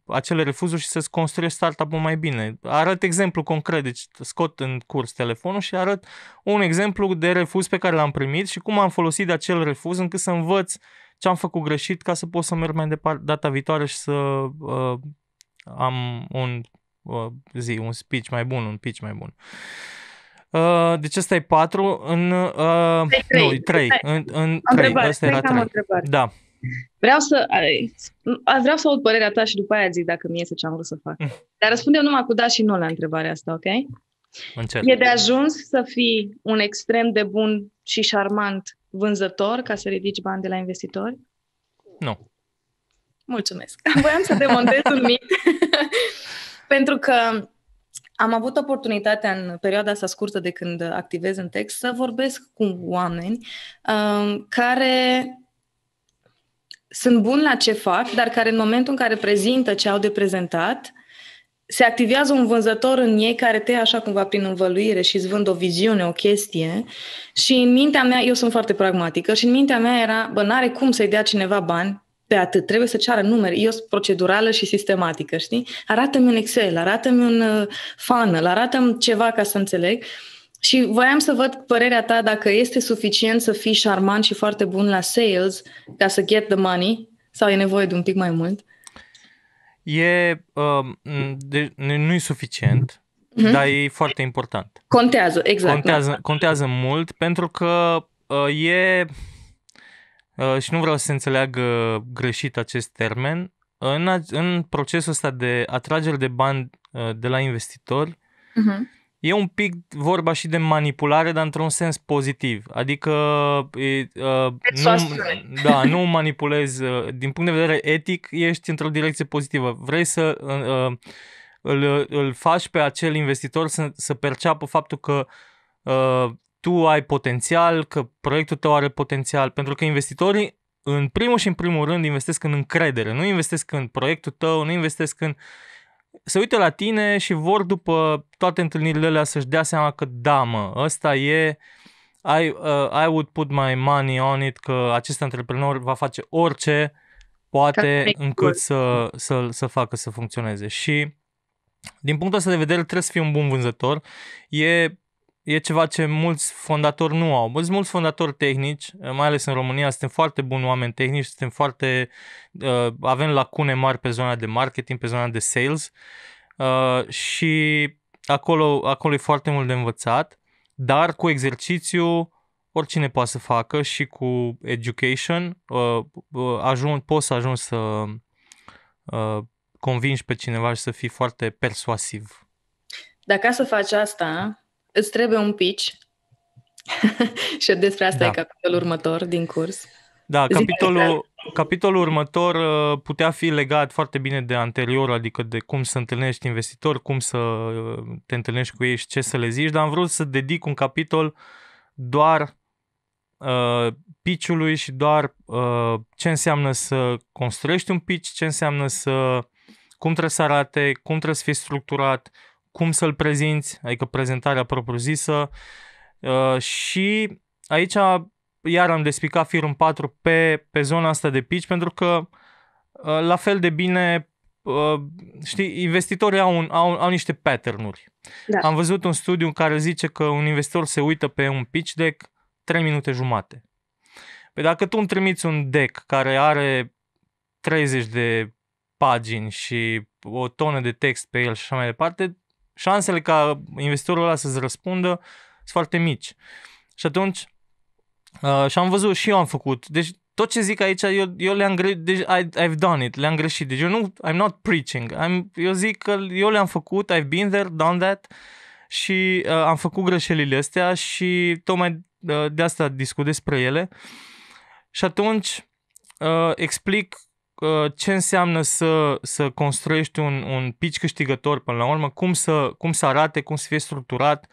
acele refuzuri și să-ți construiești startup-ul mai bine. Arăt exemplu concret, deci scot în curs telefonul și arăt un exemplu de refuz pe care l-am primit și cum am folosit de acel refuz încât să învăț ce am făcut greșit ca să pot să merg mai departe data viitoare și să am un speech mai bun, un pitch mai bun. Deci ăsta e 4 în 3. În 3. Ăsta era 3. Da. Vreau să aud părerea ta și după aia zic dacă mi iese ce am vrut să fac. Dar răspundem numai cu da și nu la întrebarea asta, ok? Încerc. E de ajuns să fii un extrem de bun și șarmant vânzător ca să ridici bani de la investitori? Nu. Mulțumesc. Voiam să demontez un mit. Pentru că am avut oportunitatea în perioada asta scurtă de când activez în tech să vorbesc cu oameni care sunt buni la ce fac, dar care în momentul în care prezintă ce au de prezentat, se activează un vânzător în ei care te ia așa cumva prin învăluire și îți vând o viziune, o chestie. Și în mintea mea, eu sunt foarte pragmatică și în mintea mea era, n-are cum să-i dea cineva bani pe atât, trebuie să ceară numere. Eu sunt procedurală și sistematică, știi? Arată-mi un Excel, arată-mi un funnel, arată-mi ceva ca să înțeleg. Și voiam să văd părerea ta dacă este suficient să fii șarmant și foarte bun la sales ca să get the money sau e nevoie de un pic mai mult? Nu e suficient, dar e foarte important. Contează, exact. Contează mult pentru că și nu vreau să se înțeleagă greșit acest termen, în procesul ăsta de atragere de bani de la investitori, e un pic vorba și de manipulare, dar într-un sens pozitiv. Adică nu manipulezi, din punct de vedere etic, ești într-o direcție pozitivă. Vrei să îl faci pe acel investitor să perceapă faptul că tu ai potențial, că proiectul tău are potențial, pentru că investitorii în primul și în primul rând investesc în încredere, nu investesc în proiectul tău, nu investesc în... Se uită la tine și vor după toate întâlnirile alea să-și dea seama că da, mă, ăsta e... I would put my money on it, că acest antreprenor va face orice poate încât să facă să funcționeze. Și din punctul ăsta de vedere trebuie să fii un bun vânzător. E ceva ce mulți fondatori nu au. Sunt mulți fondatori tehnici, mai ales în România, suntem foarte buni oameni tehnici, suntem avem lacune mari pe zona de marketing, pe zona de sales și acolo e foarte mult de învățat, dar cu exercițiu oricine poate să facă și cu education poți să ajungi să convingi pe cineva și să fii foarte persuasiv. Dar ca să faci asta, îți trebuie un pitch și despre asta e capitolul următor din curs. Da, capitolul următor putea fi legat foarte bine de anterior, adică de cum să întâlnești investitori, cum să te întâlnești cu ei și ce să le zici, dar am vrut să dedic un capitol doar pitch-ului și doar ce înseamnă să construiești un pitch, ce înseamnă cum trebuie să arate, cum trebuie să fie structurat, cum să-l prezinți, adică prezentarea propriu-zisă și aici iar am despicat firul în 4 pe zona asta de pitch, pentru că la fel de bine, știi, investitorii au niște pattern-uri. Da. Am văzut un studiu în care zice că un investitor se uită pe un pitch deck 3 minute jumate. Păi dacă tu îmi trimiți un deck care are 30 de pagini și o tonă de text pe el și așa mai departe, șansele ca investitorul ăla să-ți răspundă sunt foarte mici. Și atunci și am văzut și eu am făcut. Deci tot ce zic aici, eu le-am greșit, deci I've done it, le-am greșit. Deci I'm not preaching. Eu zic că eu le-am făcut, I've been there, done that și am făcut greșelile astea și tocmai de asta discut despre ele. Și atunci explic ce înseamnă să construiești un pitch câștigător până la urmă, cum să arate, cum să fie structurat,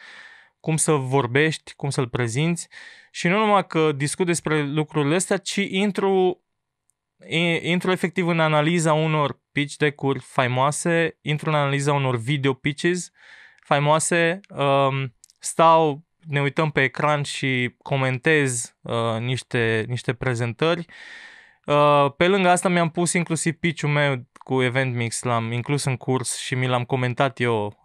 cum să vorbești, cum să-l prezinți și nu numai că discut despre lucrurile astea, ci intru efectiv în analiza unor pitch deck-uri faimoase, intru în analiza unor video pitches faimoase, ne uităm pe ecran și comentez niște prezentări. Pe lângă asta mi-am pus inclusiv pitch-ul meu cu EventMix, l-am inclus în curs și mi l-am comentat eu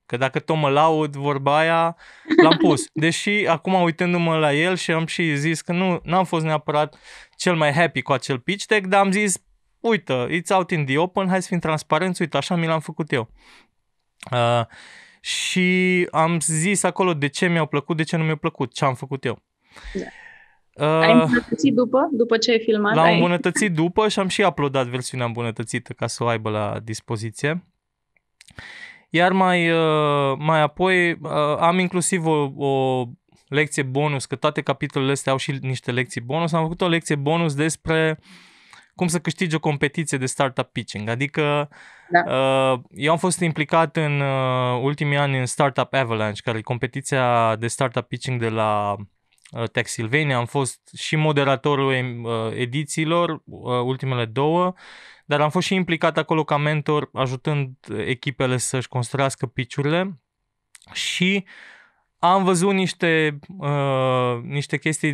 că dacă tot mă laud vorba aia, l-am pus. Deși acum uitându-mă la el și am și zis că n-am fost neapărat cel mai happy cu acel pitch deck, dar am zis, uite, it's out in the open, hai să fim transparenți, uite, așa mi l-am făcut eu. Și am zis acolo de ce mi-au plăcut, de ce nu mi-au plăcut, ce am făcut eu. Ai îmbunătățit după ce ai filmat? L-am îmbunătățit după și am și uploadat versiunea îmbunătățită ca să o aibă la dispoziție. Iar mai apoi am inclusiv o lecție bonus, că toate capitolele astea au și niște lecții bonus. Am făcut o lecție bonus despre cum să câștigi o competiție de startup pitching. Adică eu am fost implicat în ultimii ani în Startup Avalanche, care e competiția de startup pitching de la Tech Sylvania. Am fost și moderatorul edițiilor, ultimele 2, dar am fost și implicat acolo ca mentor, ajutând echipele să-și construiască pitch-urile și am văzut niște chestii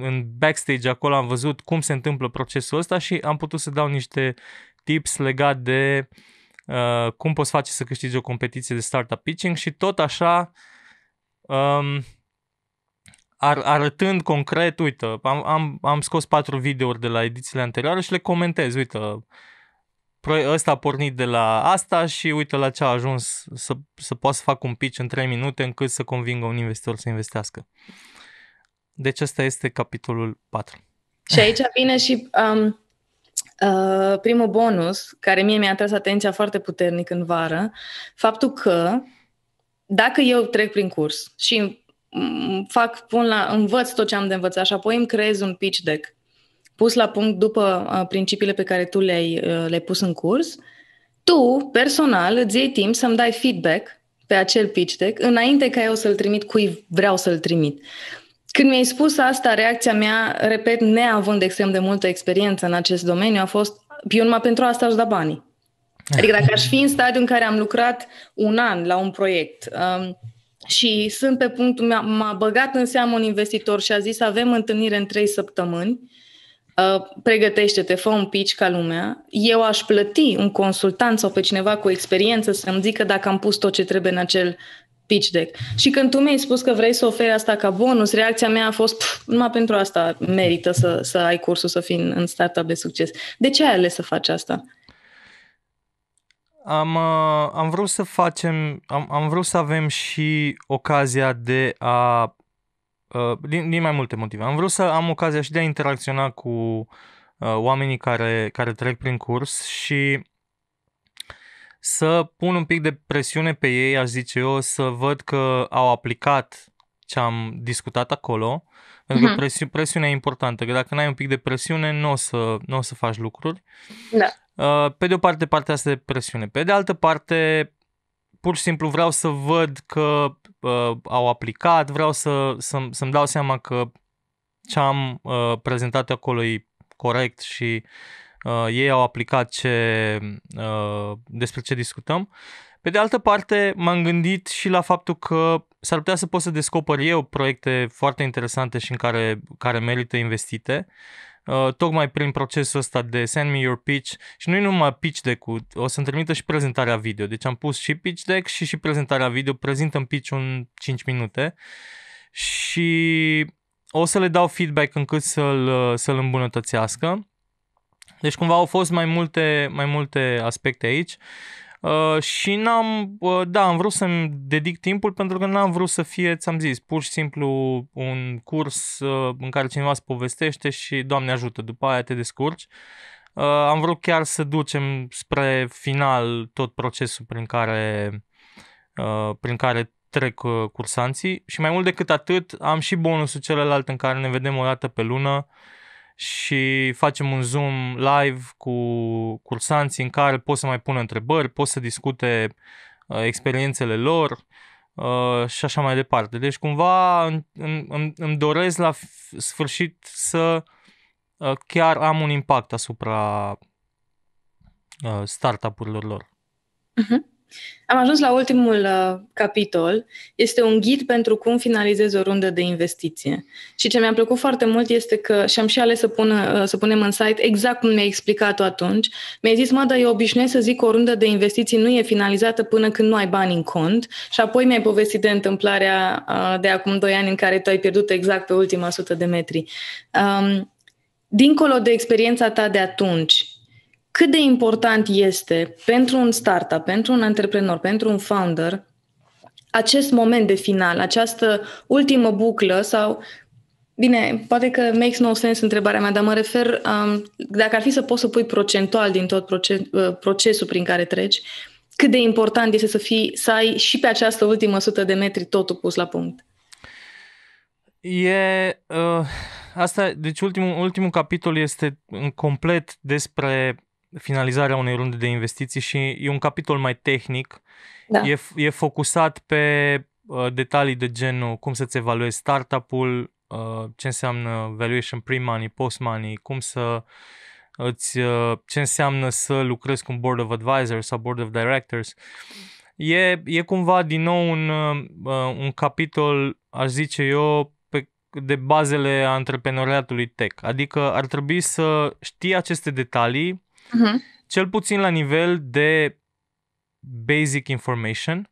în backstage acolo, am văzut cum se întâmplă procesul ăsta și am putut să dau niște tips legat de cum poți face să câștigi o competiție de startup pitching și tot așa arătând concret, uite, am scos 4 videouri de la edițiile anterioare și le comentez, uite, ăsta a pornit de la asta și uite la ce a ajuns să poată să fac un pitch în 3 minute încât să convingă un investitor să investească. Deci ăsta este capitolul 4. Și aici vine și primul bonus, care mie mi-a atras atenția foarte puternic în vară, faptul că dacă eu trec prin curs și învăț tot ce am de învățat și apoi îmi creez un pitch deck pus la punct după principiile pe care tu le-ai pus în curs, tu, personal, îți iei timp să-mi dai feedback pe acel pitch deck înainte ca eu să-l trimit cui vreau să-l trimit. Când mi-ai spus asta, reacția mea, repet, neavând extrem de multă experiență în acest domeniu, a fost, eu numai pentru asta aș da banii. Adică dacă aș fi în stadiul în care am lucrat un an la un proiect și sunt pe punctul, m-a băgat în seamă un investitor și a zis avem întâlnire în 3 săptămâni, pregătește-te, fă un pitch ca lumea, eu aș plăti un consultant sau pe cineva cu experiență să-mi zică dacă am pus tot ce trebuie în acel pitch deck. Și când tu mi-ai spus că vrei să oferi asta ca bonus, reacția mea a fost, numai pentru asta merită să ai cursul să fii în startup de succes. De ce ai ales să faci asta? Am vrut să facem, am vrut să avem și ocazia de a, din mai multe motive. Am vrut să am ocazia și de a interacționa cu oamenii care trec prin curs și să pun un pic de presiune pe ei, aș zice eu, să văd că au aplicat ce am discutat acolo, pentru că presiunea e importantă, că dacă n-ai un pic de presiune, nu o să faci lucruri. Da. Pe de o parte, partea asta de presiune. Pe de altă parte, pur și simplu vreau să văd că au aplicat, vreau să-mi dau seama că ce am prezentat acolo e corect și ei au aplicat despre ce discutăm. Pe de altă parte, m-am gândit și la faptul că s-ar putea să pot să descoper eu proiecte foarte interesante și în care merită investite, tocmai prin procesul ăsta de send me your pitch. Și nu e numai pitch deck-ul, o să-mi trimită și prezentarea video. Deci am pus și pitch deck și prezentarea video, prezint-mi pitch-ul în 5 minute și o să le dau feedback încât să-l îmbunătățească. Deci cumva au fost mai multe aspecte aici. Și am vrut să-mi dedic timpul pentru că n-am vrut să fie, ți-am zis, pur și simplu un curs în care cineva se povestește și Doamne ajută, după aia te descurci. Am vrut chiar să ducem spre final tot procesul prin care trec cursanții și mai mult decât atât am și bonusul celălalt în care ne vedem o dată pe lună și facem un Zoom live cu cursanții în care pot să mai pună întrebări, pot să discute experiențele lor și așa mai departe. Deci cumva îmi doresc la sfârșit să chiar am un impact asupra startup-urilor lor. Am ajuns la ultimul capitol. Este un ghid pentru cum finalizezi o rundă de investiție. Și ce mi-a plăcut foarte mult este că și-am și ales să punem în site exact cum mi-ai explicat-o atunci. Mi-ai zis, dar eu obișnuiesc să zic că o rundă de investiții nu e finalizată până când nu ai bani în cont. Și apoi mi-ai povestit de întâmplarea de acum 2 ani în care tu ai pierdut exact pe ultima 100 de metri. Dincolo de experiența ta de atunci, cât de important este pentru un startup, pentru un antreprenor, pentru un founder, acest moment de final, această ultimă buclă sau, bine, poate că makes no sense întrebarea mea, dar mă refer, dacă ar fi să poți să pui procentual din tot procesul prin care treci, cât de important este să ai și pe această ultimă 100 de metri totul pus la punct? Asta, deci ultimul capitol este complet despre finalizarea unei runde de investiții și e un capitol mai tehnic. Da. E focusat pe detalii de genul cum să-ți evaluezi startup-ul, ce înseamnă valuation pre-money, post-money, ce înseamnă să lucrezi cu un board of advisors sau board of directors. E cumva din nou un capitol, aș zice eu, de bazele antreprenoriatului tech. Adică ar trebui să știi aceste detalii, cel puțin la nivel de basic information,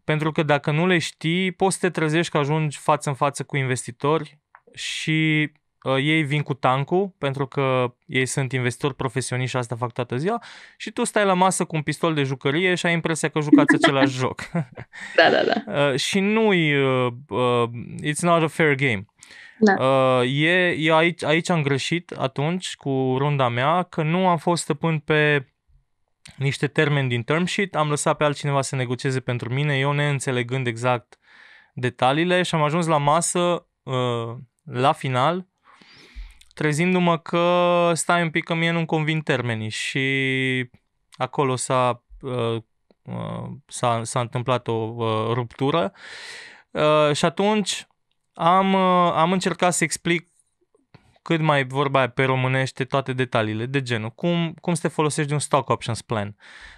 pentru că dacă nu le știi, poți să te trezești că ajungi față în față cu investitori și ei vin cu tancul, pentru că ei sunt investitori profesioniști și asta fac toată ziua, și tu stai la masă cu un pistol de jucărie și ai impresia că jucați același joc. Da. Și it's not a fair game. Da. Aici am greșit atunci cu runda mea, că nu am fost stăpân pe niște termeni din term sheet, am lăsat pe altcineva să negocieze pentru mine, eu neînțelegând exact detaliile, și am ajuns la masă la final, trezindu-mă că stai un pic, că mie nu-mi convin termenii, și acolo s-a s-a întâmplat o ruptură și atunci am încercat să explic cât mai vorba aia pe românește toate detaliile de genul cum să te folosești de un stock options plan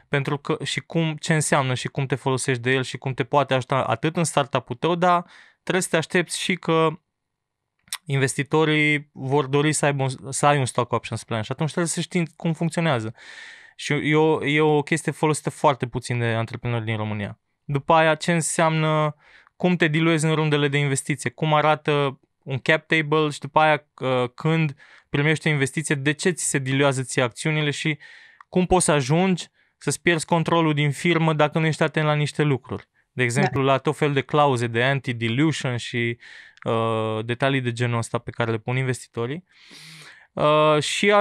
pentru că și ce înseamnă și cum te folosești de el și cum te poate ajuta atât în startup-ul tău, dar trebuie să te aștepți și că investitorii vor dori să ai un stock options plan și atunci trebuie să știi cum funcționează. Și e o chestie folosită foarte puțin de antreprenori din România. După aia, ce înseamnă, cum te diluezi în rundele de investiție, cum arată un cap table și după aia când primești o investiție, de ce ți se diluează ție acțiunile și cum poți să ajungi să-ți pierzi controlul din firmă dacă nu ești atent la niște lucruri. De exemplu, la tot fel de clauze de anti-dilution și detalii de genul ăsta pe care le pun investitorii. Și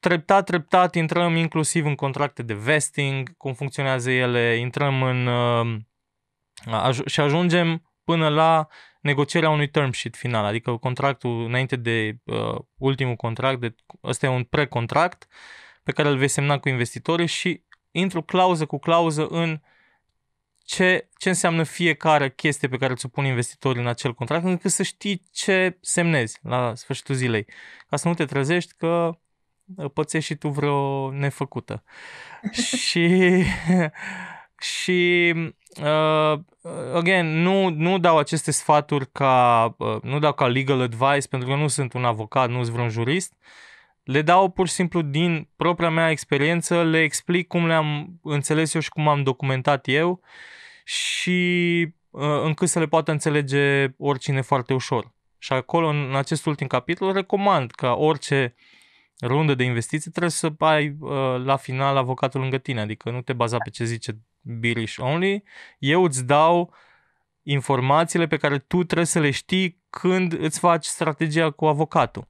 treptat intrăm inclusiv în contracte de vesting, cum funcționează ele, intrăm și ajungem până la negocierea unui term sheet final, adică contractul înainte de ultimul contract, ăsta e un precontract pe care îl vei semna cu investitorii și intru clauză cu clauză în ce înseamnă fiecare chestie pe care ți-o pun investitorii în acel contract, încât să știi ce semnezi la sfârșitul zilei, ca să nu te trezești că pățești și tu vreo nefăcută. Și again, nu dau aceste sfaturi nu dau ca legal advice, pentru că nu sunt un avocat, nu sunt vreun jurist. Le dau pur și simplu din propria mea experiență, le explic cum le-am înțeles eu și cum am documentat eu și încât să le poată înțelege oricine foarte ușor. Și acolo, în acest ultim capitol, recomand ca orice rundă de investiții trebuie să ai la final avocatul lângă tine, adică nu te baza pe ce zice Birish only. Eu îți dau informațiile pe care tu trebuie să le știi când îți faci strategia cu avocatul.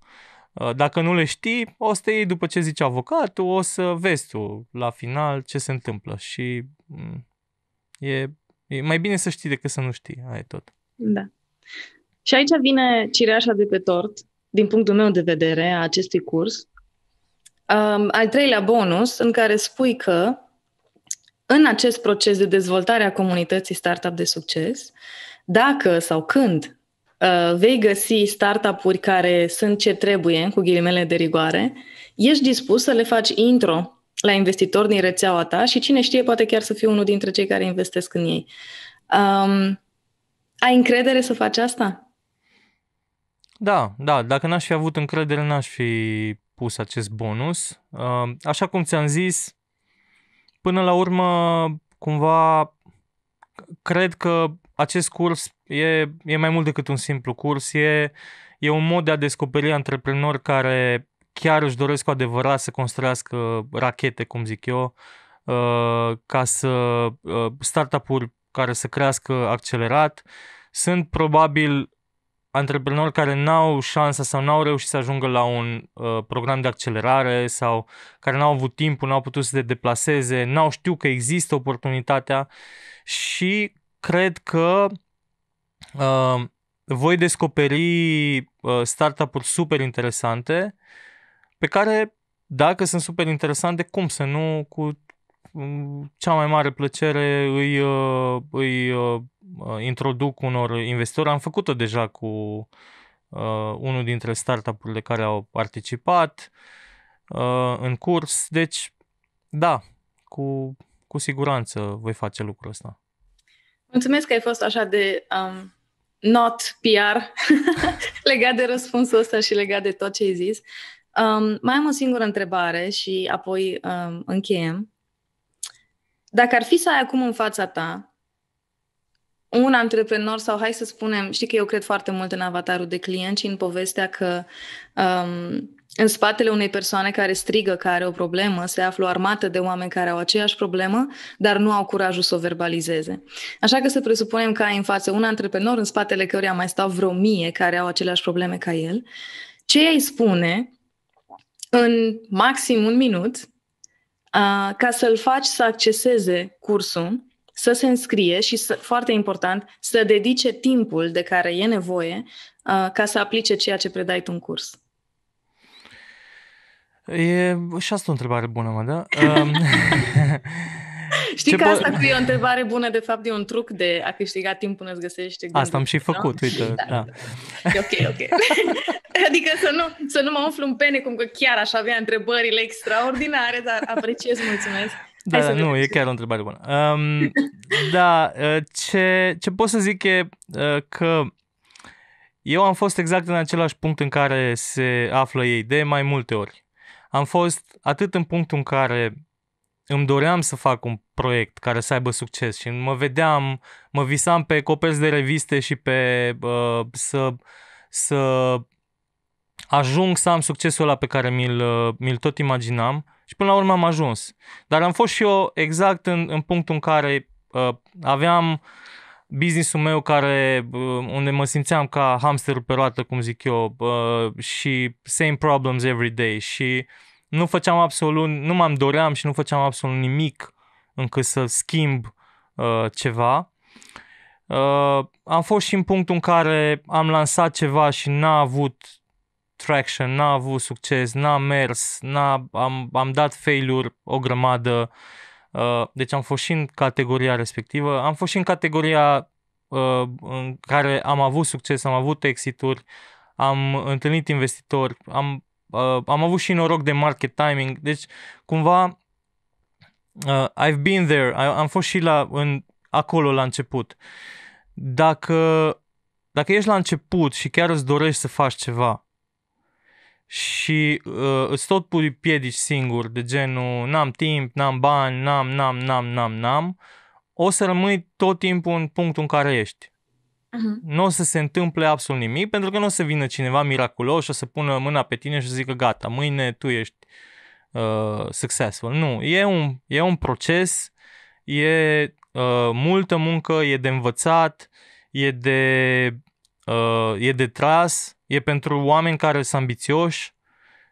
Dacă nu le știi, o să te iei după ce zice avocatul, o să vezi tu la final ce se întâmplă și e mai bine să știi decât să nu știi, aia e tot. Da. Și aici vine cireașa de pe tort, din punctul meu de vedere, a acestui curs. Al treilea bonus, în care spui că în acest proces de dezvoltare a comunității startup de succes, dacă sau când vei găsi startup-uri care sunt ce trebuie, cu ghilimele de rigoare, ești dispus să le faci intro la investitori din rețeaua ta și cine știe, poate chiar să fii unul dintre cei care investesc în ei. Ai încredere să faci asta? Da, dacă n-aș fi avut încredere, n-aș fi pus acest bonus. Așa cum ți-am zis, până la urmă, cumva, cred că acest curs e mai mult decât un simplu curs, e un mod de a descoperi antreprenori care chiar își doresc cu adevărat să construiască rachete, cum zic eu, ca să startup-uri care să crească accelerat. Sunt probabil antreprenori care n-au șansa sau n-au reușit să ajungă la un program de accelerare sau care n-au avut timpul, n-au putut să se deplaseze, n-au știut că există oportunitatea și cred că voi descoperi startup-uri super interesante pe care, dacă sunt super interesante, cum să nu, cu cea mai mare plăcere îi introduc unor investitori. Am făcut-o deja cu unul dintre startup-urile care au participat în curs, deci da, cu siguranță voi face lucrul ăsta. Mulțumesc că ai fost așa de not PR legat de răspunsul ăsta și legat de tot ce ai zis. Mai am o singură întrebare și apoi încheiem. Dacă ar fi să ai acum în fața ta un antreprenor sau hai să spunem, știi că eu cred foarte mult în avatarul de client și în povestea că în spatele unei persoane care strigă că are o problemă se află o armată de oameni care au aceeași problemă, dar nu au curajul să o verbalizeze. Așa că să presupunem că ai în față un antreprenor în spatele căruia mai stau vreo 1000 care au aceleași probleme ca el. Ce îi spune în maxim 1 minut ca să-l faci să acceseze cursul, să se înscrie și, foarte important, să dedice timpul de care e nevoie ca să aplice ceea ce predai tu în curs? E și asta o întrebare bună, mă, da? Știi că asta e o întrebare bună, de fapt e un truc de a câștiga timp până îți găsești ce gânduri. Asta am și făcut, uite. Da. Ok. Adică să nu mă umflu în pene, cum că chiar aș avea întrebările extraordinare, dar apreciez, mulțumesc. Da, nu, e chiar o întrebare bună. Ce pot să zic e că eu am fost exact în același punct în care se află ei de mai multe ori. Am fost atât în punctul în care îmi doream să fac un proiect care să aibă succes și mă visam pe coperți de reviste și pe să ajung să am succesul ăla pe care mi-l tot imaginam și până la urmă am ajuns. Dar am fost și eu exact în punctul în care aveam business-ul meu unde mă simțeam ca hamsterul pe roată, cum zic eu, și same problems every day și nu m-am doream și nu făceam absolut nimic încât să schimb ceva. Am fost și în punctul în care am lansat ceva și n-a avut traction, n-a avut succes, n-a mers, am dat failuri o grămadă. Deci am fost și în categoria respectivă. Am fost și în categoria în care am avut succes, am avut exituri, am întâlnit investitori, am avut și noroc de market timing. Deci cumva I've been there, am fost și acolo la început. Dacă ești la început și chiar îți dorești să faci ceva și îți tot pui piedici singur, de genul n-am timp, n-am bani, n-am, o să rămâi tot timpul în punctul în care ești. Nu o să se întâmple absolut nimic, pentru că nu o să vină cineva miraculos și o să pună mâna pe tine și să zică gata, mâine tu ești successful. Nu, e un proces, e multă muncă, e de învățat, e de tras, e pentru oameni care sunt ambițioși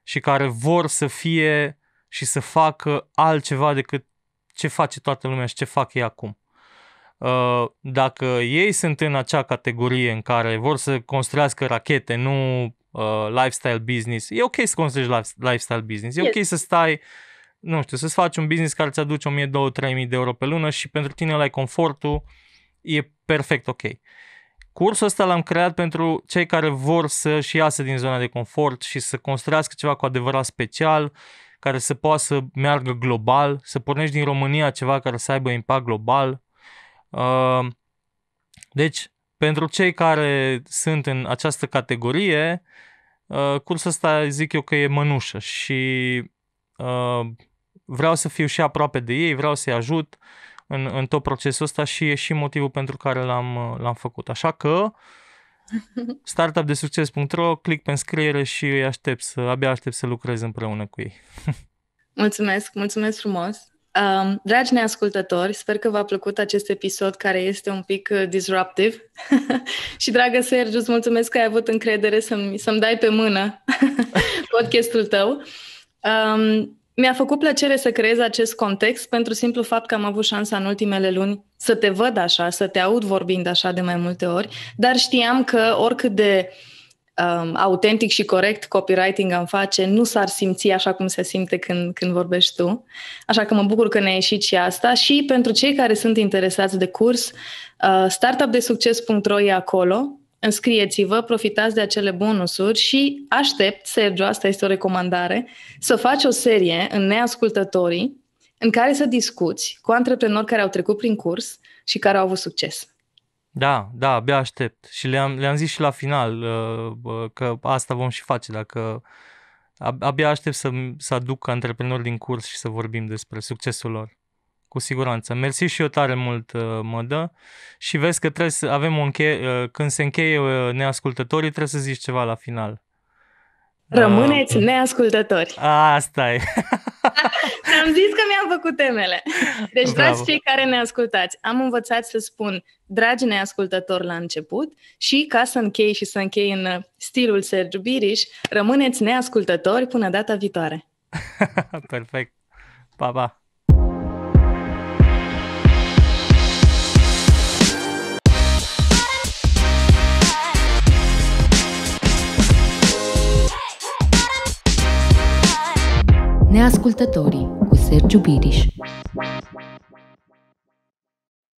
și care vor să fie și să facă altceva decât ce face toată lumea și ce fac ei acum. Dacă ei sunt în acea categorie în care vor să construiască rachete, nu lifestyle business, e ok să construiești lifestyle business, e ok să stai, nu știu, să-ți faci un business care îți aduce 1.000, 2.000, 3.000 de euro pe lună și pentru tine ăla e confortul, e perfect ok. Cursul ăsta l-am creat pentru cei care vor să-și iasă din zona de confort și să construiască ceva cu adevărat special, care să poată să meargă global, să pornești din România ceva care să aibă impact global. Deci, pentru cei care sunt în această categorie, cursul ăsta zic eu că e mănușă și vreau să fiu și aproape de ei, vreau să-i ajut în tot procesul ăsta și e și motivul pentru care l-am făcut. Așa că startupdesucces.ro, click pe înscriere și abia aștept să lucrez împreună cu ei. Mulțumesc frumos! Dragi neascultători, sper că v-a plăcut acest episod care este un pic disruptiv și dragă Sergiu, îți mulțumesc că ai avut încredere să-mi dai pe mână podcastul tău. Mi-a făcut plăcere să creez acest context pentru simplu fapt că am avut șansa în ultimele luni să te văd așa, să te aud vorbind așa de mai multe ori, dar știam că oricât de autentic și corect copywriting am face, nu s-ar simți așa cum se simte când vorbești tu. Așa că mă bucur că ne-a ieșit și asta. Și pentru cei care sunt interesați de curs, startupdesucces.ro e acolo. Înscrieți-vă, profitați de acele bonusuri și aștept, Sergiu, asta este o recomandare, să faci o serie în Neascultătorii în care să discuți cu antreprenori care au trecut prin curs și care au avut succes. Da, abia aștept. Și le-am zis și la final că asta vom și face, dacă abia aștept să aduc antreprenori din curs și să vorbim despre succesul lor. Cu siguranță. Mersi și eu tare mult, Mădă. Și vezi că trebuie să avem când se încheie neascultătorii, trebuie să zici ceva la final. Rămâneți neascultători. Asta e. Am zis că mi-am făcut temele. Deci, dragi cei care ne ascultați, am învățat să spun dragi neascultători la început și ca să închei și să închei în stilul Sergiu Biriș, rămâneți neascultători până data viitoare. Perfect. Pa, pa. Neascultătorii cu Sergiu Biriș.